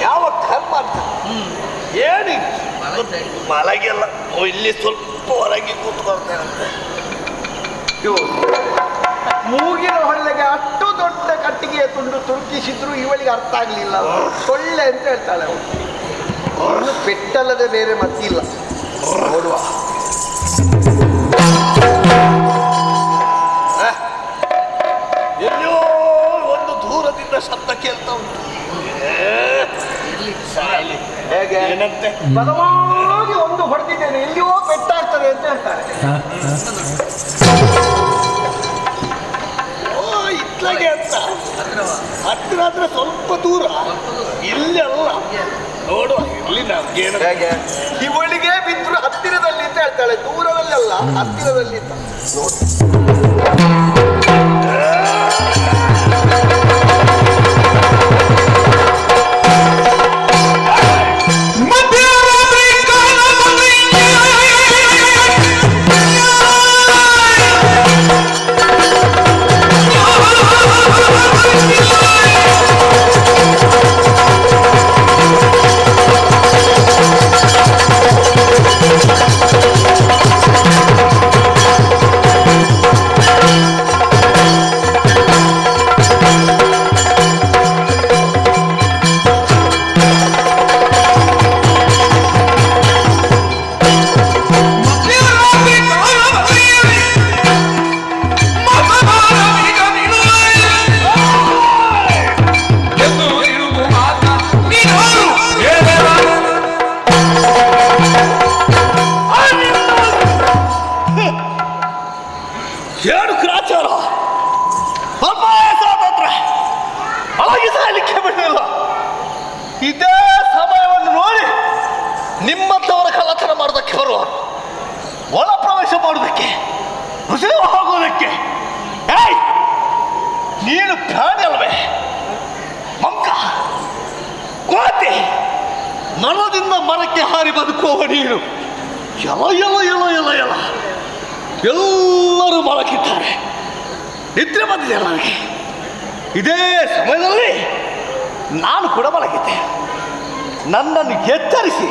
ಯಾವ ಕರ್ಮ ಅಂತ ಏನು ಮಲಗೆಲ್ಲ ಇಲ್ಲಿ ಸ್ವಲ್ಪ ಹೊರಗೆ ಕೂತ್ಕೊಳ್ತೇನೆ. ಮೂಗಿನ ಹೊಳ್ಳೆಗೆ ಅಷ್ಟು ದೊಡ್ಡ ಕಟ್ಟಿಗೆಯ ತುಂಡು ತುರುಕಿಸಿದ್ರು ಇವಳಿಗೆ ಅರ್ಥ ಆಗ್ಲಿಲ್ಲ. ಸೊಳ್ಳೆ ಅಂತ ಹೇಳ್ತಾಳೆ ಅವಳು. ಪೆಟ್ಟಲ್ಲದೆ ಬೇರೆ ಮತ್ತಿಲ್ಲ. ನೋಡುವ, ಎಲ್ಲೋ ಒಂದು ದೂರದಿಂದ ಶಬ್ದ ಕೇಳ್ತಾ ಉಂಟು. ಹೇಗೆ ಏನಂತೆ? ಬಲವಾಗಿ ಒಂದು ಹೊಡೆದಿದ್ದೇನೆ, ಎಲ್ಲಿಯೋ ಪೆಟ್ಟಾಗ್ತದೆ ಅಂತ ಹೇಳ್ತಾರೆ. ಇತ್ಲಾಗೆ ಅಂತ ಹತ್ತಿರ ಆದ್ರೆ ಸ್ವಲ್ಪ ದೂರ, ಇಲ್ಲಿ ಅಲ್ಲ. ನೋಡುವ, ಇಲ್ಲಿ ನಮ್ಗೇನು ಹೇಗೆ ಇವಳಿಗೆ ಬಿದ್ರು ಹತ್ತಿರದಲ್ಲಿ ಅಂತ ಹೇಳ್ತಾಳೆ, ದೂರದಲ್ಲಿ ಅಲ್ಲ, ಹತ್ತಿರದಲ್ಲಿ ಅಂತ. ಇದೇ ಸಮಯವನ್ನು ನೋಡಿ ನಿಮ್ಮಂಥವರ ಕಳ್ಳತನ ಮಾಡೋದಕ್ಕೆ ಬರುವ, ಒಳ ಪ್ರವೇಶ ಮಾಡೋದಕ್ಕೆ, ಹುಸಿರು ಹೋಗೋದಕ್ಕೆ. ನೀನು ಪ್ರಾಣಿ ಅಲ್ವೇ? ಮಂಕ, ಕೋತಿ, ಮರದಿಂದ ಮರಕ್ಕೆ ಹಾರಿ ಬದುಕುವ ನೀನು. ಎಲ ಎಲ ಎಲ ಎಲ ಎಲ ಎಲ್ಲರೂ ಮಲಗಿದ್ದಾರೆ, ನಿದ್ರೆ ಬಂದಿದೆ ನನಗೆ. ಇದೇ ಸಮಯದಲ್ಲಿ ನಾನು ಕೂಡ ಮಲಗಿದ್ದೆ. ನನ್ನನ್ನು ಎಚ್ಚರಿಸಿ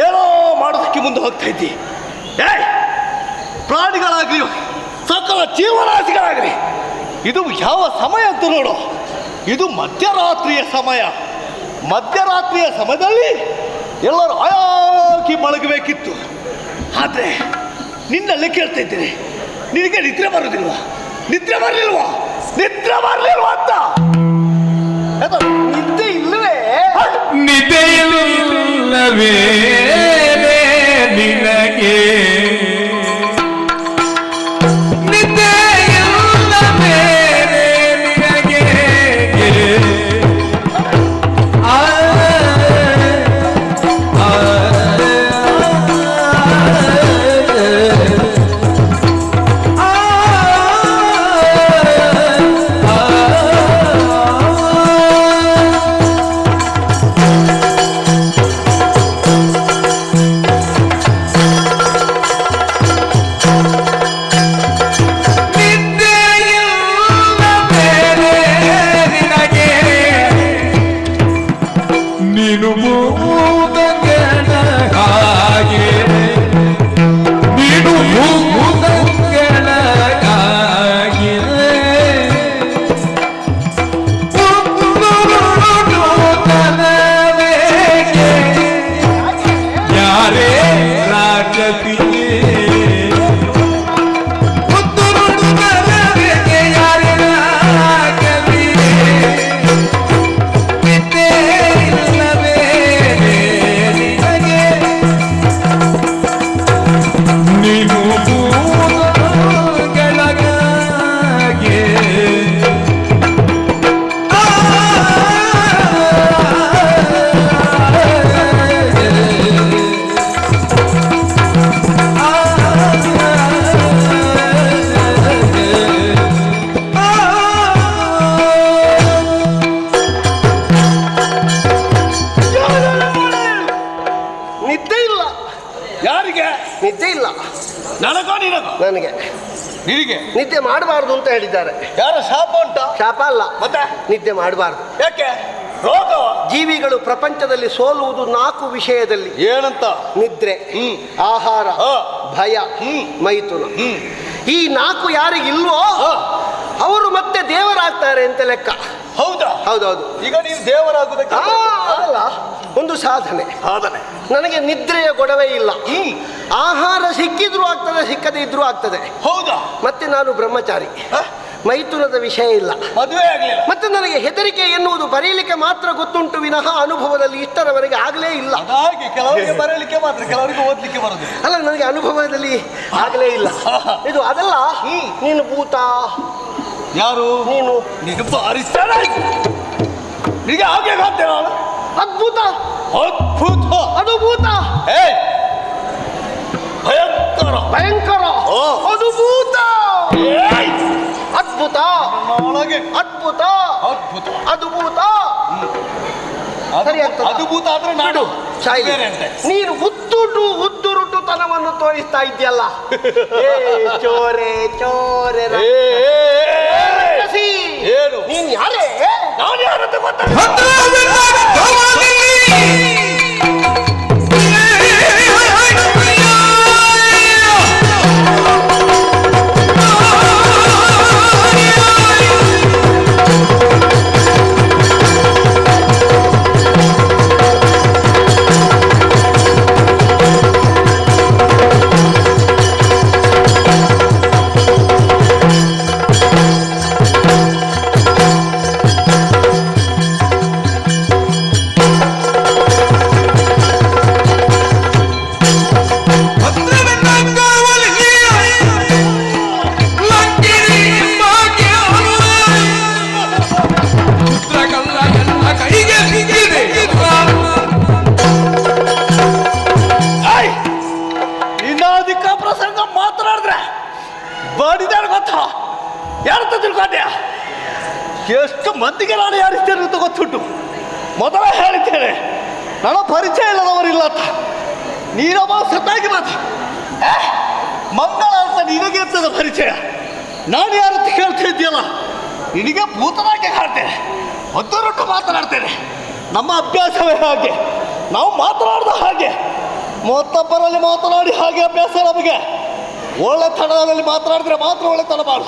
ಏನೋ ಮಾಡೋದಕ್ಕೆ ಮುಂದೆ ಹೋಗ್ತಾ ಇದ್ದಿ. ಪ್ರಾಣಿಗಳಾಗಲಿ ಸಕಲ ಜೀವರಾಶಿಗಳಾಗಲಿ, ಇದು ಯಾವ ಸಮಯ ಅಂತ ನೋಡು. ಇದು ಮಧ್ಯರಾತ್ರಿಯ ಸಮಯ. ಮಧ್ಯರಾತ್ರಿಯ ಸಮಯದಲ್ಲಿ ಎಲ್ಲರೂ ಆಯಾಕಿ ಮಲಗಬೇಕಿತ್ತು. ಆದರೆ ನಿನ್ನಲ್ಲಿ ಕೇಳ್ತಾ ಇದ್ದೀನಿ, ನಿನಗೆ ನಿದ್ರೆ ಬರುವುದಿಲ್ವಾ? ನಿದ್ರೆ ಬರಲಿಲ್ವಾ? ನಿದ್ರೆ ಬರಲಿಲ್ವಾ ಅಂತ? ನಿದ್ದೆ ಇಲ್ಲವೇ? ನಿದ್ದೆ ಇಲ್ಲವೇ ನಿನಗೆ? ನಿದ್ದೆ ಇಲ್ಲವೇ ನಿನಗೆ? ನೀನು ಮೂಗನ ಹಾಗೆ, ನೀನು ಮೂಗನ ಹಾಗೆ ಯಾರೇ ರಾಜತಿಯೇ ನಿದ್ದೆ ಇಲ್ಲ. ನನಗೋ ನಿನಗೋ? ನನಗೆ. ನಿನಗೆ ನಿದ್ದೆ ಮಾಡಬಾರ್ದು ಅಂತ ಹೇಳಿದ್ದಾರೆ. ಯಾರ ಶಾಪ ಉಂಟಾ? ಶಾಪ ಅಲ್ಲ, ಮತ್ತೆ ನಿದ್ದೆ ಮಾಡಬಾರ್ದು. ಯಾಕೆ? ರೋಗ. ಜೀವಿಗಳು ಪ್ರಪಂಚದಲ್ಲಿ ಸೋಲುವುದು 4 ವಿಷಯದಲ್ಲಿ. ಏನಂತ? ನಿದ್ರೆ, ಆಹಾರ, ಭಯ, ಮೈಥುನ. ಈ 4 ಯಾರಿಗಿಲ್ವೋ ಅವರು ಮತ್ತೆ ದೇವರಾಗ್ತಾರೆ ಅಂತ ಲೆಕ್ಕ. ಹೌದಾ? ಹೌದೌದು. ಈಗ ನೀವು ದೇವರಾಗುವುದಕ್ಕೆ ಅಲ್ಲ, ಒಂದು ಸಾಧನೆ. ನನಗೆ ನಿದ್ರೆಯ ಗೊಡವೆ ಇಲ್ಲ. ಆಹಾರ ಸಿಕ್ಕಿದ್ರೂ ಆಗ್ತದೆ, ಸಿಕ್ಕದೇ ಇದ್ರೂ ಆಗ್ತದೆ. ಹೌದಾ? ಮತ್ತೆ ನಾನು ಬ್ರಹ್ಮಚಾರಿ. ಮೈಥುನದ ವಿಷಯ ಇಲ್ಲ, ಮದುವೆ ಆಗಲಿಲ್ಲ. ಮತ್ತೆ ನನಗೆ ಹೆದರಿಕೆ ಎನ್ನುವುದು ಬರೀಲಿಕ್ಕೆ ಮಾತ್ರ ಗೊತ್ತುಂಟು ವಿನಃ ಅನುಭವದಲ್ಲಿ ಇಷ್ಟರವರೆಗೆ ಆಗಲೇ ಇಲ್ಲ. ಹಾಗೆ ಕೆಲವರಿಗೆ ಬರೀಲಿಕ್ಕೆ ಮಾತ್ರ, ಕೆಲವರಿಗೆ ಓದ್ಲಿಕ್ಕೆ ಬರೋದು. ಅಲ್ಲ, ನನಗೆ ಅನುಭವದಲ್ಲಿ ಆಗಲೇ ಇಲ್ಲ. ಇದು ಅದಲ್ಲ. ನೀನು ಭೂತ. ಯಾರು? ನೀನು. ನೀನು ಭಾರಿ ನಿನಗೆ ಹಾಗೆ ಕಾಣ್ತೇನೆ ನಾನು. ಅದ್ಭುತ. ಅದ್ಭುತ. ಅದು ಭೂತ. ಭಯಂಕರ. ಭಯಂಕರ. ಅದು ಭೂತ. ಅದ್ಭುತ. ಒಳಗೆ ಅದ್ಭುತ. ಅದ್ಭುತ. ಅದು ಭೂತ. ಸರಿ ಆಗ್ತದೆ. ಅದ್ಭುತ ಆದ್ರೆ ನಾಡು ಶಾಯಿಲೆ. ನೀನು ಉದ್ದುರುಟುತನವನ್ನು ತೋರಿಸ್ತಾ ಇದ್ಯಲ್ಲ. ಚೋರೆ ಚೋರೆ. ಏನು? ನೀನ್ ಯಾರೇ? ನಾನು ಯಾರಂತ ಗೊತ್ತಾಗ ಎಷ್ಟು ಮಂದಿಗೆ ನಾನು ಯಾರಿಸ್ತೇನೆ ಅಂತ ಗೊತ್ತುಂಟು. ಮೊದಲ ಹೇಳಿದ್ದೇನೆ, ನನ್ನ ಪರಿಚಯ ಇಲ್ಲದವರಿಲ್ಲ ಅಂತ. ನೀನೊಬ್ಬ ಸತ್ತಾಗಿ ಮಾತು ಮಂಗಳ ಅಂತ ನಿನಗೆ ಇರ್ತದ ಪರಿಚಯ. ನಾನು ಯಾರಂತ ಕೇಳ್ತಾ ಇದ್ದೀಯಲ್ಲ, ನಿನಗೆ ಭೂತನಾಗೆ ಕಾಡ್ತೇನೆ, ಒದ್ದರೊಟ್ಟು ಮಾತನಾಡ್ತೇನೆ. ನಮ್ಮ ಅಭ್ಯಾಸವೇ ಹಾಗೆ, ನಾವು ಮಾತನಾಡ್ದ ಹಾಗೆ, ಮತ್ತೊಬ್ಬರಲ್ಲಿ ಮಾತನಾಡಿ ಹಾಗೆ ಅಭ್ಯಾಸ ನಮಗೆ. ಒಳ್ಳೆತನದಲ್ಲಿ ಮಾತನಾಡಿದ್ರೆ ಮಾತ್ರ ಒಳ್ಳೆತನ ಮಾಡು.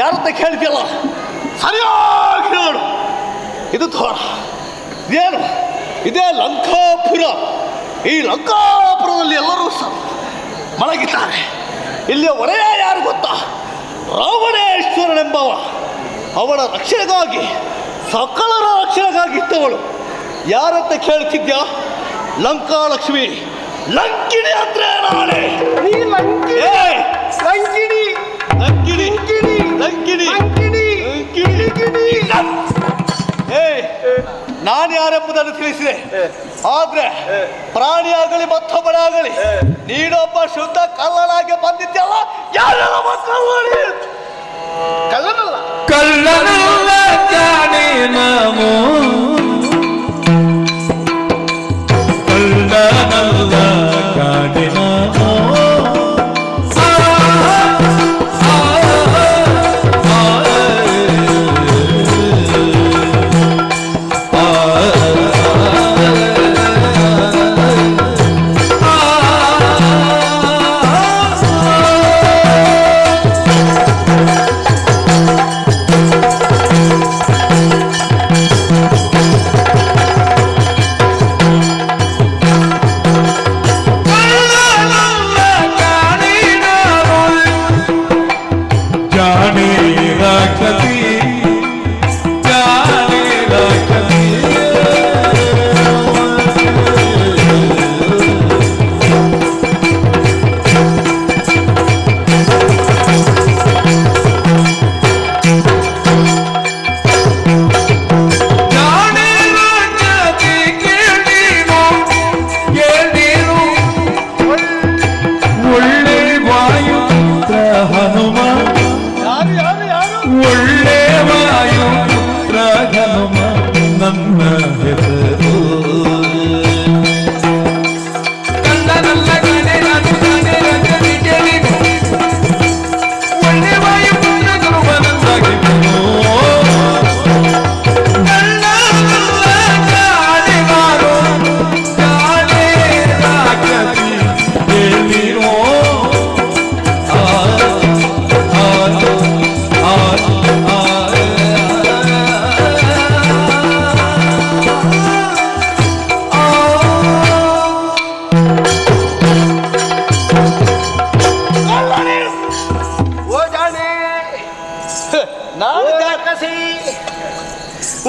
ಯಾರಂತ ಕೇಳ್ತಿಯಲ್ಲ, ಸರಿಯಾಗಿ ನೋಡು. ಇದು ತೋರ, ಏನು ಇದೇ ಲಂಕಾಪುರ. ಈ ಲಂಕಾಪುರದಲ್ಲಿ ಎಲ್ಲರೂ ಮಲಗಿದ್ದಾರೆ. ಇಲ್ಲಿಯ ಒಡೆಯ ಯಾರು ಗೊತ್ತಾ? ರಾವಣೇಶ್ವರನೆಂಬವ. ಅವಳ ರಕ್ಷಣೆಗಾಗಿ, ಸಕಲರ ರಕ್ಷಣೆಗಾಗಿ ಇದ್ದವಳು ಯಾರಂತ ಕೇಳ್ತಿದ್ಯಾ? ಲಂಕಾಲಕ್ಷ್ಮಿ, ಲಂಕಿಣಿ ಅಂದ್ರೆ ನಾಳೆ. ಲಂಕಿಣಿ ಲಂಕಿಣಿ ಲಂಕಿಣಿ ಲಂಕಿಣಿ. ನಾನು ಯಾರೆಂಬುದನ್ನು ತಿಳಿಸಿದೆ. ಆದ್ರೆ ಪ್ರಾಣಿಯಾಗಲಿ ಮತ್ತೊಬ್ಬನಾಗಲಿ ನೀನೊಬ್ಬ ಶುದ್ಧ ಕಳ್ಳನಾಗಿ ಬಂದಿದ್ದಲ್ಲ. ಯಾರೆಲ್ಲ ಕಳ್ಳನಿ? ಕಳ್ಳನಲ್ಲ, ಕಳ್ಳನಲ್ಲ ಕಾಣೆ ನಾಮೋ, ಕಳ್ಳನಲ್ಲ ಕಾಣೆ ನಾಮೋ.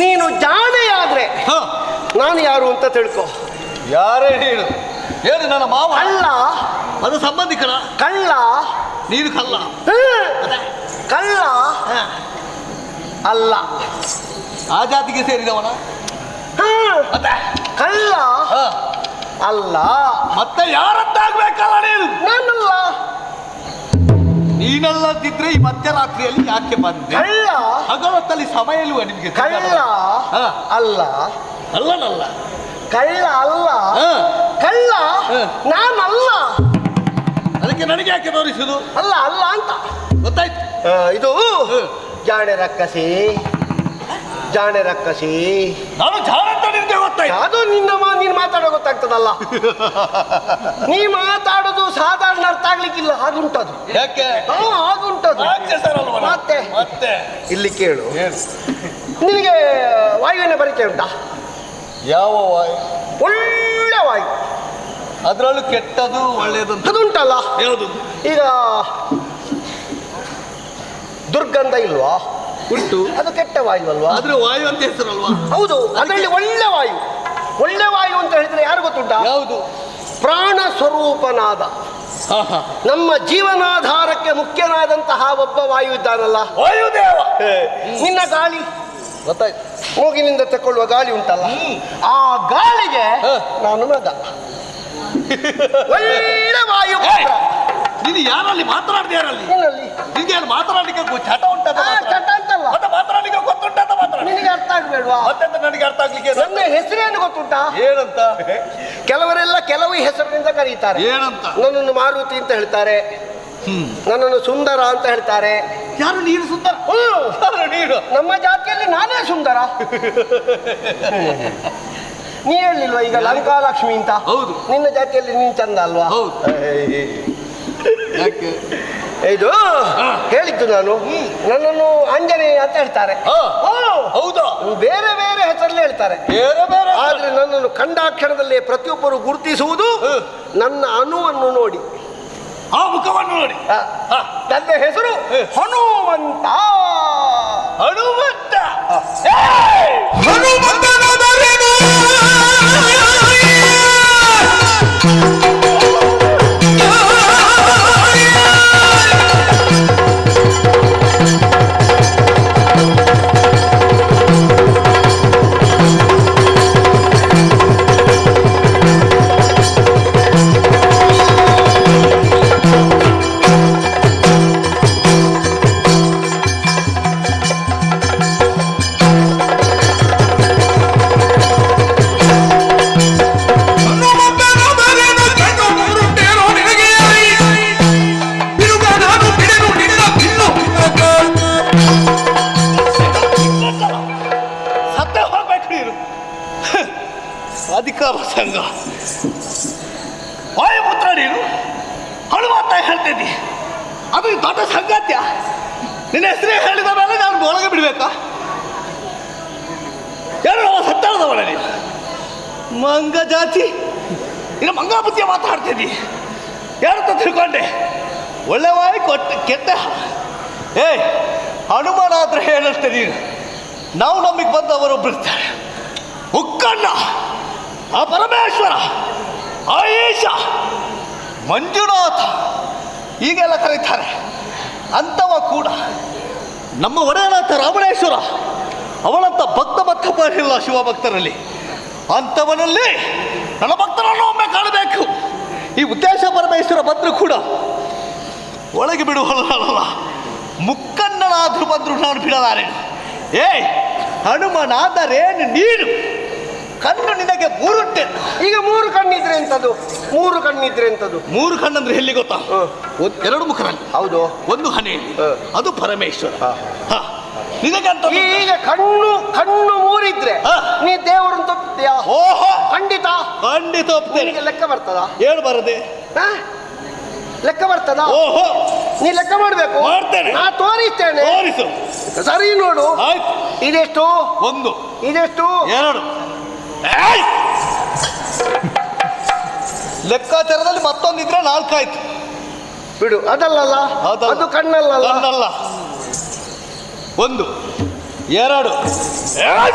ನೀನು ಜಾಣೆಯಾದ್ರೆ ನಾನು ಯಾರು ಅಂತ ತಿಳ್ಕೊ. ಯಾರೇ ನೀನು? ಏನು ನನ್ನ ಮಾವ? ಕಳ್ಳ. ಅದು ಸಂಬಂಧಿಕರ ಕಳ್ಳ. ನೀನು ಕಳ್ಳ? ಕಳ್ಳ ಅಲ್ಲ, ಆ ಜಾತಿಗೆ ಸೇರಿದವನ. ಕಳ್ಳ ಅಲ್ಲ, ಮತ್ತೆ ಯಾರದ್ದಾಗ್ಬೇಕಲ್ಲ ನೀನು? ನಾನಲ್ಲ. ನೀನಲ್ಲದಿದ್ರೆ ಈ ಮಧ್ಯರಾತ್ರಿಯಲ್ಲಿ ಯಾಕೆ ಬಂದೆ? ಕಳ್ಳ ಹಗಲೊತ್ತಲ್ಲಿ ಸಮಯ ಇಲ್ವ ನಿಮಗೆ? ಕಳ್ಳ ಅಲ್ಲ, ಅಲ್ಲನಲ್ಲ, ಕಳ್ಳ ಅಲ್ಲ, ಕಳ್ಳ ನಾನಲ್ಲ. ಅದಕ್ಕೆ ನನಗೆ ಯಾಕೆ ತೋರಿಸುದು? ಅಲ್ಲ ಅಲ್ಲ ಅಂತ ಗೊತ್ತಾಯ್ತು. ಇದು ಜಾಣೆ ರಕ್ಕಸಿ, ಜಾಣೆ ರಕ್ಕಸಿ. ನಾನು ಜಾಣ ಅಂತ ನಿಮಗೆ ಗೊತ್ತಾಯ್ತು. ಅದು ನೀನು ಮಾತಾಡೋ ಗೊತ್ತಾಗ್ತದಲ್ಲ. ನೀ ಮಾತಾಡೋದು ಸಾಧಾರಣ ಅರ್ಥ ಆಗ್ಲಿಕ್ಕಿಲ್ಲ, ಹಾಗುಂಟದು. ಯಾಕೆ? ಹಾಗುಂಟದು. ಮತ್ತೆ ಮತ್ತೆ ಇಲ್ಲಿ ಕೇಳು, ನಿನಗೆ ವಾಯುವಿನ ಪರಿಚಯ ಉಂಟಾ? ಯಾವ ವಾಯು? ಒಳ್ಳೆ ವಾಯು. ಅದರಲ್ಲೂ ಕೆಟ್ಟದು ಒಳ್ಳೆಯದು ಅದುಂಟಲ್ಲ. ಯಾವುದು? ಈಗ ದುರ್ಗಂಧ ಇಲ್ವಾ? ಉಂಟು. ಅದು ಕೆಟ್ಟ ವಾಯು ಅಲ್ವಾ? ಆದ್ರೆ ವಾಯು ಅಂತ ಹೆಸರಲ್ವಾ? ಹೌದು. ಅದರಲ್ಲಿ ಒಳ್ಳೆ ವಾಯು. ಒಳ್ಳೆ ವಾಯು ಅಂತ ಹೇಳಿದ್ರೆ ಯಾರು ಗೊತ್ತುಂಟ? ಯಾವುದು? ಪ್ರಾಣ ಸ್ವರೂಪನಾದ, ನಮ್ಮ ಜೀವನಾಧಾರಕ್ಕೆ ಮುಖ್ಯನಾದಂತಹ ಒಬ್ಬ ವಾಯು ಇದ್ದಾನಲ್ಲ, ವಾಯುದೇವ. ನಿನ್ನ ಗಾಳಿ ಗೊತ್ತಾಯ್ತು, ಮೂಗಿನಿಂದ ತಕೊಳ್ಳುವ ಗಾಳಿ ಉಂಟಲ್ಲ, ಆ ಗಾಳಿಗೆ ನಾನು ಮಗ. ಒಳ್ಳೆ ವಾಯು. ನೀನು ಯಾರಲ್ಲಿ ಮಾತನಾಡಿದ? ಯಾರಲ್ಲಿ? ನಿನ್ಗೆ ಯಾರು ಮಾತನಾಡಲಿಕ್ಕೆ ಚಟ ಉಂಟದ? ಚಟ ಅಂತಲ್ಲ, ಮತ್ತೆ ಮಾತನಾಡಲಿಕ್ಕೆ ಗೊತ್ತುಂಟದ? ಮಾತ್ರ ನಿನಗೆ ಅರ್ಥ ಆಗ್ಬೇಡ್ವಾ? ಮತ್ತೆ ನನಗೆ ಅರ್ಥ ಆಗ್ಲಿಕ್ಕೆ ನನ್ನ ಹೆಸರೇನು ಗೊತ್ತುಂಟಾ? ಏನಂತ? ಕೆಲವರೆಲ್ಲ ಕೆಲವು ಹೆಸರಿನಿಂದ ಕರೀತಾರೆ. ಏನಂತ? ನನ್ನನ್ನು ಮಾರುತಿ ಅಂತ ಹೇಳ್ತಾರೆ, ನನ್ನನ್ನು ಸುಂದರ ಅಂತ ಹೇಳ್ತಾರೆ. ಯಾರು? ನೀನು ಸುಂದರ? ನೀನು ನಮ್ಮ ಜಾತಿಯಲ್ಲಿ ನಾನೇ ಸುಂದರ. ನೀ ಹೇಳಿಲ್ವಾ ಈಗ ಲಂಕಾಲಕ್ಷ್ಮಿ ಅಂತ? ಹೌದು. ನಿನ್ನ ಜಾತಿಯಲ್ಲಿ ನೀನು ಚಂದ ಅಲ್ವಾ? ಹೌದು. ಯಾಕೆ ಇದು ಹೇಳಿದ್ದು ನಾನು, ನನ್ನನ್ನು ಆಂಜನೇಯ ಅಂತ ಹೇಳ್ತಾರೆ. ಹೌದಾ? ಬೇರೆ ಬೇರೆ ಹೆಸರಲ್ಲಿ ಹೇಳ್ತಾರೆ, ಬೇರೆ ಬೇರೆ. ಆದ್ರೆ ನನ್ನನ್ನು ಕಂಡಾಕ್ಷಣದಲ್ಲೇ ಪ್ರತಿಯೊಬ್ಬರು ಗುರುತಿಸುವುದು ನನ್ನ ಅನುವನ್ನು ನೋಡಿ, ಆ ಮುಖವನ್ನು ನೋಡಿ. ನನ್ನ ಹೆಸರು ಹನುಮಂತ. ಹನುಮಂತ. ಅಧಿಕಾರ ಸಂಘ ವಾಯುಪುತ್ರ ನೀನು ಹನುಮಂತ ಹೇಳ್ತಿದ್ದಿ, ಅದು ದೊಡ್ಡ ಸಂಗಾತ್ಯ. ನಿನ್ನ ಹೆಸರೇ ಹೇಳಿದ ಮೇಲೆ ನಾನು ಒಳಗೆ ಬಿಡ್ಬೇಕಾ? ಯಾರು ಸತ್ತಾಳದವಳ ನೀನು? ಮಂಗ ಜಾತಿ, ಇನ್ನು ಮಂಗ ಬುದ್ಧಿಯ ಮಾತಾಡ್ತಿದ್ದಿ. ಯಾರಂತ ತಿಳ್ಕೊಂಡೆ? ಒಳ್ಳೆ ವಾಯಿ ಕೊಟ್ಟು ಕೆಟ್ಟ. ಹನುಮಾನ ಆದ್ರೆ ಹೇಳಷ್ಟೇ ನೀನು. ನಾವು ನಮಗೆ ಬಂದವರೊಬ್ಬರು ಇರ್ತಾರೆ, ಮುಕ್ಕಣ್ಣ, ಆ ಪರಮೇಶ್ವರ, ಆ ಈಶ, ಮಂಜುನಾಥ ಹೀಗೆಲ್ಲ ಕರೀತಾರೆ. ಅಂಥವ ಕೂಡ ನಮ್ಮ ಒಡೆಯನಾಥ ರಾಮಣೇಶ್ವರ, ಅವನಂತ ಭಕ್ತ ಭಕ್ತಪ್ಪ ಇಲ್ಲ ಶಿವಭಕ್ತರಲ್ಲಿ. ಅಂಥವನಲ್ಲಿ ನನ್ನ ಭಕ್ತರನ್ನು ಒಮ್ಮೆ ಕಾಣಬೇಕು. ಈ ಉದ್ದೇಶ ಪರಮೇಶ್ವರ ಬಂದರೂ ಕೂಡ ಒಳಗೆ ಬಿಡುವಲ್ಲ, ಮುಕ್ಕಣ್ಣನಾದರೂ ಬಂದರೂ ನಾನು ಬಿಡಲಾರೇನು. ಹನುಮನಾದರೇನು ನೀನು? ಕಣ್ಣು ನಿನಗೆ ಮೂರುಂಟೆ. ಈಗ 3 ಕಣ್ಣಿದ್ರೆ ಎಂತದು? 3 ಕಣ್ಣಿದ್ರೆ ಎಂತದು? 3 ಕಣ್ಣಂದ್ರೆ ಎಲ್ಲಿ ಗೊತ್ತಾ? 2 ಮುಖರಲ್ಲಿ. ಹೌದು. 1 ಹಣೆಯಲ್ಲಿ. ಅದು ಪರಮೇಶ್ವರ. ನಿನಗಂತ ಈಗ ಕಣ್ಣು 3 ಇದ್ರೆ ನೀ ದೇವರನ್ನು ತಪ್ಪಿದ್ಯಾ? ಓಹೋ, ಖಂಡಿತ ಖಂಡಿತ ಒಪ್ತೇನೆ. ಲೆಕ್ಕ ಬರ್ತದ? ಏನು ಬರದೆ? ಲೆಕ್ಕ ಬರ್ತದ? ಓಹೋ, ನೀ ಲೆಕ್ಕ ಮಾಡ್ಬೇಕು. ಮಾಡ್ತೇನೆ. ನಾ ತೋರಿಸ್ತೇನೆ. ತೋರಿಸು. ಸರಿ ನೋಡು. ಆಯ್ತು. ಇದೆಷ್ಟು? 1. ಇದೆಷ್ಟು? 2. ಲೆಕ್ಕಾಚಾರದಲ್ಲಿ ಮತ್ತೊಂದಿದ್ರೆ 4 ಆಯ್ತು. ಬಿಡು, ಅದಲ್ಲಲ್ಲ, ಅದು ಕಣ್ಣಲ್ಲ. ಕಣ್ಣಲ್ಲ. 1, 2.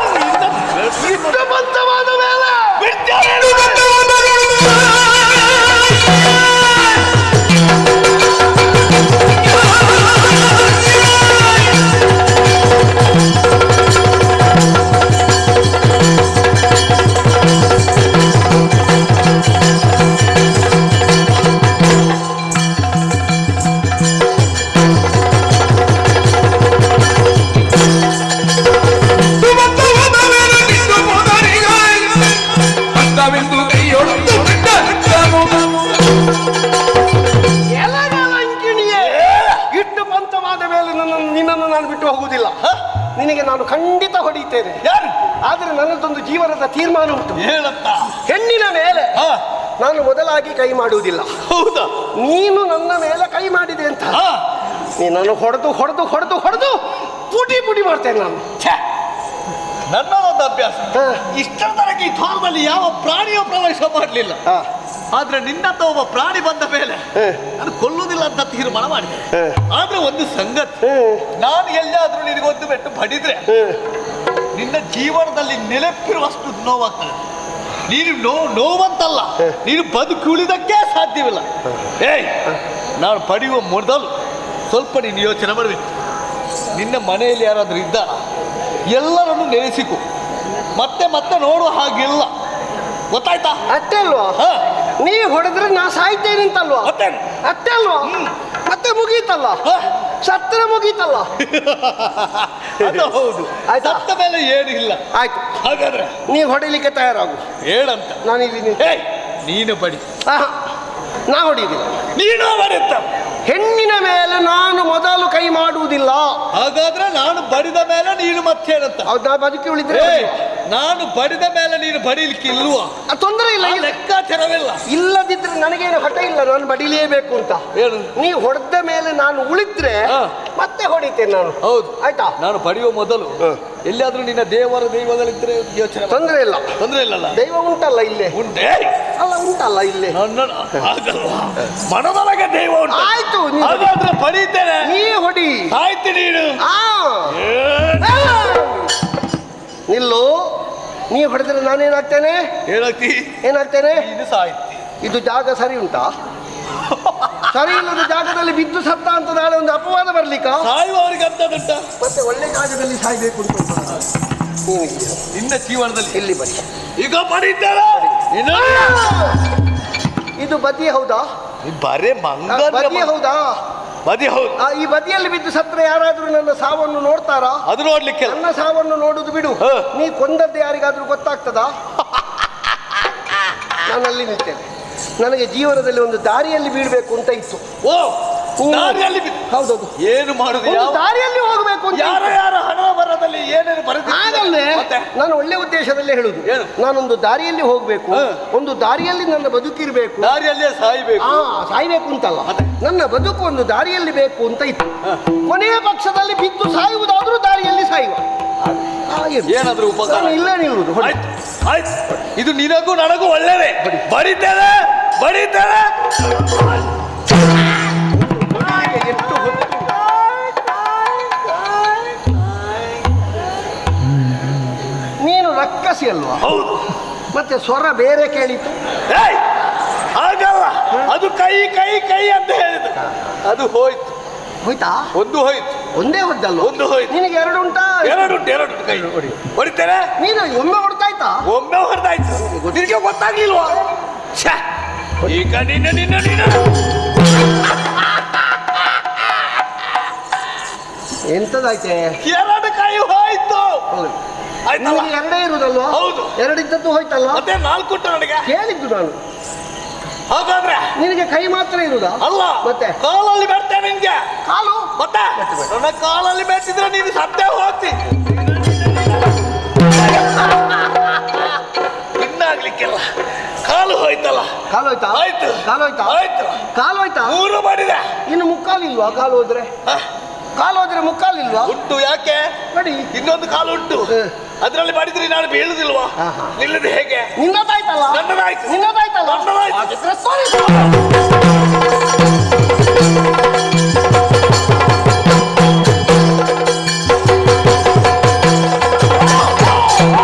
ಇಷ್ಟಬದ್ಧವಾದ ಮೇಲೆ ನಿನ್ನನ್ನು ನಾನು ಬಿಟ್ಟು ಹೋಗುವುದಿಲ್ಲ. ನಿನಗೆ ನಾನು ಖಂಡಿತ ಹೊಡೆಯುತ್ತೇನೆ. ಆದ್ರೆ ನನ್ನದೊಂದು ಜೀವನದ ತೀರ್ಮಾನ ಉಂಟು. ಹೆಣ್ಣಿನ ಮೇಲೆ ನಾನು ಮೊದಲಾಗಿ ಕೈ ಮಾಡುವುದಿಲ್ಲ. ಹೌದಾ? ನೀನು ನನ್ನ ಮೇಲೆ ಕೈ ಮಾಡಿದೆ ಅಂತ ನೀನನ್ನು ಹೊಡೆದು ಹೊಡೆದು ಹೊಡೆದು ಹೊಡೆದು ಪುಟಿ ಪುಟಿ ಮಾಡ್ತೇನೆ ನಾನು. ನನ್ನದೊಂದು ಅಭ್ಯಾಸ. ಇಷ್ಟರ ತನಕ ಈ ದ್ವಾರದಲ್ಲಿ ಯಾವ ಪ್ರಾಣಿಯೋ ಪ್ರವೇಶ ಮಾಡಲಿಲ್ಲ. ಆದ್ರೆ ನಿನ್ನಂತ ಒಬ್ಬ ಪ್ರಾಣಿ ಬಂದ ಮೇಲೆ ನಾನು ಕೊಲ್ಲುವುದಿಲ್ಲ ಅಂತ ತೀರ್ಮಾನ ಮಾಡಿದೆ. ಆದ್ರೆ ಒಂದು ಸಂಗತಿ, ನಾನು ಎಲ್ಲಾದ್ರೂ ನಿನಗೊಂದು ಬೆಟ್ಟು ಬಡಿದ್ರೆ ನಿನ್ನ ಜೀವನದಲ್ಲಿ ನೆಲೆಪಿರುವಷ್ಟು ನೋವಾಗ್ತದೆ. ನೀನು ನೋವಂತಲ್ಲ, ನೀನು ಬದುಕಿ ಉಳಿದಕ್ಕೆ ಸಾಧ್ಯವಿಲ್ಲ. ನಾನು ಪಡೆಯುವ ಮೊದಲು ಸ್ವಲ್ಪ ನೀನು ಯೋಚನೆ ಮಾಡಬೇಕು. ನಿನ್ನ ಮನೆಯಲ್ಲಿ ಯಾರಾದ್ರೂ ಇದ್ದಾರ, ಎಲ್ಲರನ್ನು ನೆನೆಸಿಕೊ. ಮತ್ತೆ ಮತ್ತೆ ನೋಡುವ ಹಾಗಿಲ್ಲ, ಗೊತ್ತಾಯ್ತಾ? ಅಷ್ಟೇ ಅಲ್ವಾ? ನೀ ಹೊಡೆದ್ರೆ ನಾ ಸಾಯ್ತೇನೆ ಅಂತಲ್ವಾ? ಅಷ್ಟೇ ಅಲ್ವಾ? ಮತ್ತೆ ಮುಗೀತಲ್ಲ, ಸತ್ರ ಮುಗೀತಲ್ಲ. ಅದು ಹೌದು. ಸತ್ತ ಮೇಲೆ ಏನು ಇಲ್ಲ. ಆಯ್ತು, ಹಾಗಾದ್ರೆ ನೀ ಹೊಡಿಲಿಕ್ಕೆ ತಯಾರಾಗು. ಹೇಳಂತ ನಾನಿಲ್ಲಿ ನೀನು ಬಡಿ. ನಾ ಹೊಡಿಯುದಿಲ್ಲ. ನೀನು ಬಡಿತ್ತ ಹೆಣ್ಣಿನ ಮೇಲೆ ನಾನು ಮೊದಲು ಕೈ ಮಾಡುವುದಿಲ್ಲ. ಹಾಗಾದ್ರೆ ನಾನು ಬಡಿದ ಮೇಲೆ ನೀನು ಮತ್ತೇನಂತ? ಹೌದಾ? ಬದುಕಿ ಉಳಿದ್ರೆ ನಾನು ಬಡಿದ ಮೇಲೆ ನೀನು ಬಡಿಲಿಕ್ಕೆ ಇಲ್ವಾ? ತೊಂದರೆ ಇಲ್ಲ, ಲೆಕ್ಕಾಚಾರವಿಲ್ಲ. ಇಲ್ಲದಿದ್ರೆ ನನಗೇನು ಹಠ ಇಲ್ಲ, ನಾನು ಬಡಿಲೇಬೇಕು ಅಂತ. ಏನು? ನೀ ಹೊಡೆದ ಮೇಲೆ ನಾನು ಉಳಿದ್ರೆ ಮತ್ತೆ ಹೊಡಿತೇನೆ ನಾನು. ಹೌದು, ಆಯ್ತಾ? ನಾನು ಬಡಿಯುವ ಮೊದಲು ಎಲ್ಲಿಯಾದ್ರೂ ನಿನ್ನ ದೈವಗಳಿದ್ರೆ ಯೋಚನೆ. ತೊಂದರೆ ಇಲ್ಲ, ತೊಂದರೆ ಇಲ್ಲಲ್ಲ? ದೈವ ಉಂಟಲ್ಲ ಇಲ್ಲೇ? ಉಂಟೇ ಅಲ್ಲ, ಉಂಟಲ್ಲ ಇಲ್ಲೇ. ಮನದೊಳಗೆ ದೈವ ಉಂಟು. ಆಯ್ತು, ಹಾಗಾದ್ರೆ ಬಡಿತೇನೆ, ನೀ ಹೊಡಿ. ಆಯ್ತು. ನೀನು ನಿಲ್ಲು. ನೀ ಹೊಡೆದ್ರೆ ನಾನೇನಾಗ್ತೇನೆ? ಏನಾಗ್ತೇನೆ? ಇದು ಸಾಯ್ತಿ. ಇದು ಜಾಗ ಸರಿ ಉಂಟಾ? ಸರಿ ಇಲ್ಲದ ಜಾಗದಲ್ಲಿ ಬಿದ್ದು ಸತ್ತ ಅಂತ ನಾಳೆ ಒಂದು ಅಪವಾದ ಬರ್ಲಿಕ್ಕ? ಸಾಯುವವರಿಗೆ ಅಂತದುಂಟ. ಮತ್ತೆ ಒಳ್ಳೆ ಜಾಗದಲ್ಲಿ ಸಾಯ್ಬೇಕು ಅಂತ ನಿನ್ನ ಜೀವನದಲ್ಲಿ ಇಲ್ಲಿ ಬರಿ. ಈಗ ಬಡಿತಾರೆ. ಇದು ಬದಿ ಹೌದಾ? ಬರೇ ಬದಿ ಹೌದಾ? ಬದಿ ಹೌದು. ಈ ಬದಿಯಲ್ಲಿ ಬಿದ್ದು ಸತ್ರ ಯಾರಾದ್ರೂ ನನ್ನ ಸಾವನ್ನು ನೋಡ್ತಾರಾ? ಅದು ನೋಡ್ಲಿಕ್ಕೆ. ನನ್ನ ಸಾವನ್ನು ನೋಡುದು ಬಿಡು, ನೀ ಕೊಂದದ್ದು ಯಾರಿಗಾದ್ರೂ ಗೊತ್ತಾಗ್ತದಾ? ನಾನಲ್ಲಿ ನಿಲ್ತೇನೆ. ನನಗೆ ಜೀವನದಲ್ಲಿ ಒಂದು ದಾರಿಯಲ್ಲಿ ಬೀಳ್ಬೇಕು ಅಂತ ಇತ್ತು. ಹೌದೌದು. ಏನು ಮಾಡುದು? ದಾರಿಯಲ್ಲಿ ಹೋಗ್ಬೇಕು ಅಂತ. ಯಾರ ಹಣ ಬರದಲ್ಲಿ ಏನೇನು ಹಾಗಲ್ಲೇ ನಾನು ಒಳ್ಳೆ ಉದ್ದೇಶದಲ್ಲೇ ಹೇಳುದು. ನಾನೊಂದು ದಾರಿಯಲ್ಲಿ ಹೋಗ್ಬೇಕು, ಒಂದು ದಾರಿಯಲ್ಲಿ ನನ್ನ ಬದುಕಿರ್ಬೇಕು, ದಾರಿಯಲ್ಲೇ ಸಾಯ್ಬೇಕು. ಸಾಯ್ಬೇಕು ಅಂತಲ್ಲ, ನನ್ನ ಬದುಕು ಒಂದು ದಾರಿಯಲ್ಲಿ ಬೇಕು ಅಂತ ಇತ್ತು. ಕೊನೆಯ ಪಕ್ಷದಲ್ಲಿ ಬಿದ್ದು ಸಾಯುವುದಾದ್ರೂ ದಾರಿಯಲ್ಲಿ ಸಾಯುವ. ಏನಾದ್ರೂ ಉಪಕಾರ ಇಲ್ಲ ನಿಲ್ಲುವುದು. ಆಯ್ತು, ಇದು ನಿನಗೂ ನನಗೂ ಒಳ್ಳೆಯದೇ. ಬಡಿತೇನೆ. ನೀನು ರಕ್ಕಸಿ ಅಲ್ವಾ? ಹೌದು. ಮತ್ತೆ ಸ್ವರ ಬೇರೆ ಕೇಳಿತು. ಹಾಗಲ್ಲ, ಅದು ಕೈ ಕೈ ಕೈ ಅಂತ ಹೇಳಿದ. ಅದು ಹೋಯ್ತು. ಹೋಯ್ತಾ? ಒಂದು ಹೋಯ್ತು. ಒಂದೇ ಹೊದ್ದಲ್ಲ, ಒಂದು ಹೋಯ್ತು. ನಿನಗೆ ಎರಡು ಉಂಟಾ? ಎರಡು ಕೈ ಹೊಡಿತೇನೆ. ನೀನು ಒಮ್ಮೆ ಹೊಡ್ತಾಯ್ತಾ? ಒಮ್ಮೆ ಹೊಡೆದಾಯ್ತು. ನಿನಗೆ ಗೊತ್ತಾಗ್ಲಿಲ್ವಾ? ಈಗ ನಿನ್ನ ಎಂತದಾಯ್ತೆ? ಎರಡು ಕೈ ಹೋಯ್ತು. ನಿನಗೆ ಎರಡೇ ಇರುದಲ್ವಾ? ಹೌದು. ಎರಡಿದ್ದದ್ದು ಹೋಯ್ತಲ್ಲ? ಮತ್ತೆ ನಾಲ್ಕು ಉಂಟು ನನಗೆ. ಕೇಳಿದ್ದು ನಾನು. ಹಾಗಾದ್ರೆ ನಿನಗೆ ಕೈ ಮಾತ್ರ ಇರುದಾ? ಅಲ್ಲ, ಮತ್ತೆ ಕಾಲಲ್ಲಿ ಬೆಡ್ತೇನೆ. ನಿನ್ಗೆ ಕಾಲು ಮತ್ತೆ ನನ್ನ ಕಾಲಲ್ಲಿ ಬೆಟ್ಟಿದ್ರೆ ನೀನು ಸತ್ತೇ ಹೋಗ್ತಿ. ಇನ್ನಾಗ್ಲಿಕ್ಕಿಲ್ಲ. ಕಾಲು ಹೋಯ್ತಲ್ಲ. ಕಾಲು ಹೋಯ್ತಾ? ಆಯ್ತು. ಕಾಲು ಹೋಯ್ತಾ? ಆಯ್ತು. ಕಾಲು ಹೋಯ್ತಾ? ಮೂರು ಮಾಡಿದೆ. ಇನ್ನು ಮುಕ್ಕಾಲಿಲ್ವಾ? ಕಾಲು ಹೋದ್ರೆ ಮುಕ್ಕಾಲಿಲ್ವಾ? ಉಂಟು. ಯಾಕೆ? ನೋಡಿ, ಇನ್ನೊಂದು ಕಾಲು ಉಂಟು. ಅದರಲ್ಲಿ ಮಾಡಿದ್ರೆ ನಾನು ಬೀಳುದಿಲ್ವಾ? ನಿಲ್ಲದೆ ಹೇಗೆ? ನಿನ್ನದಾಯ್ತಲ್ಲ. ನನ್ನದಾಯ್ತು. ನಿನ್ನದಾಯ್ತಲ್ಲ. ನನ್ನದಾಯ್ತು. ಹಾಗಿದ್ರೆ sorry.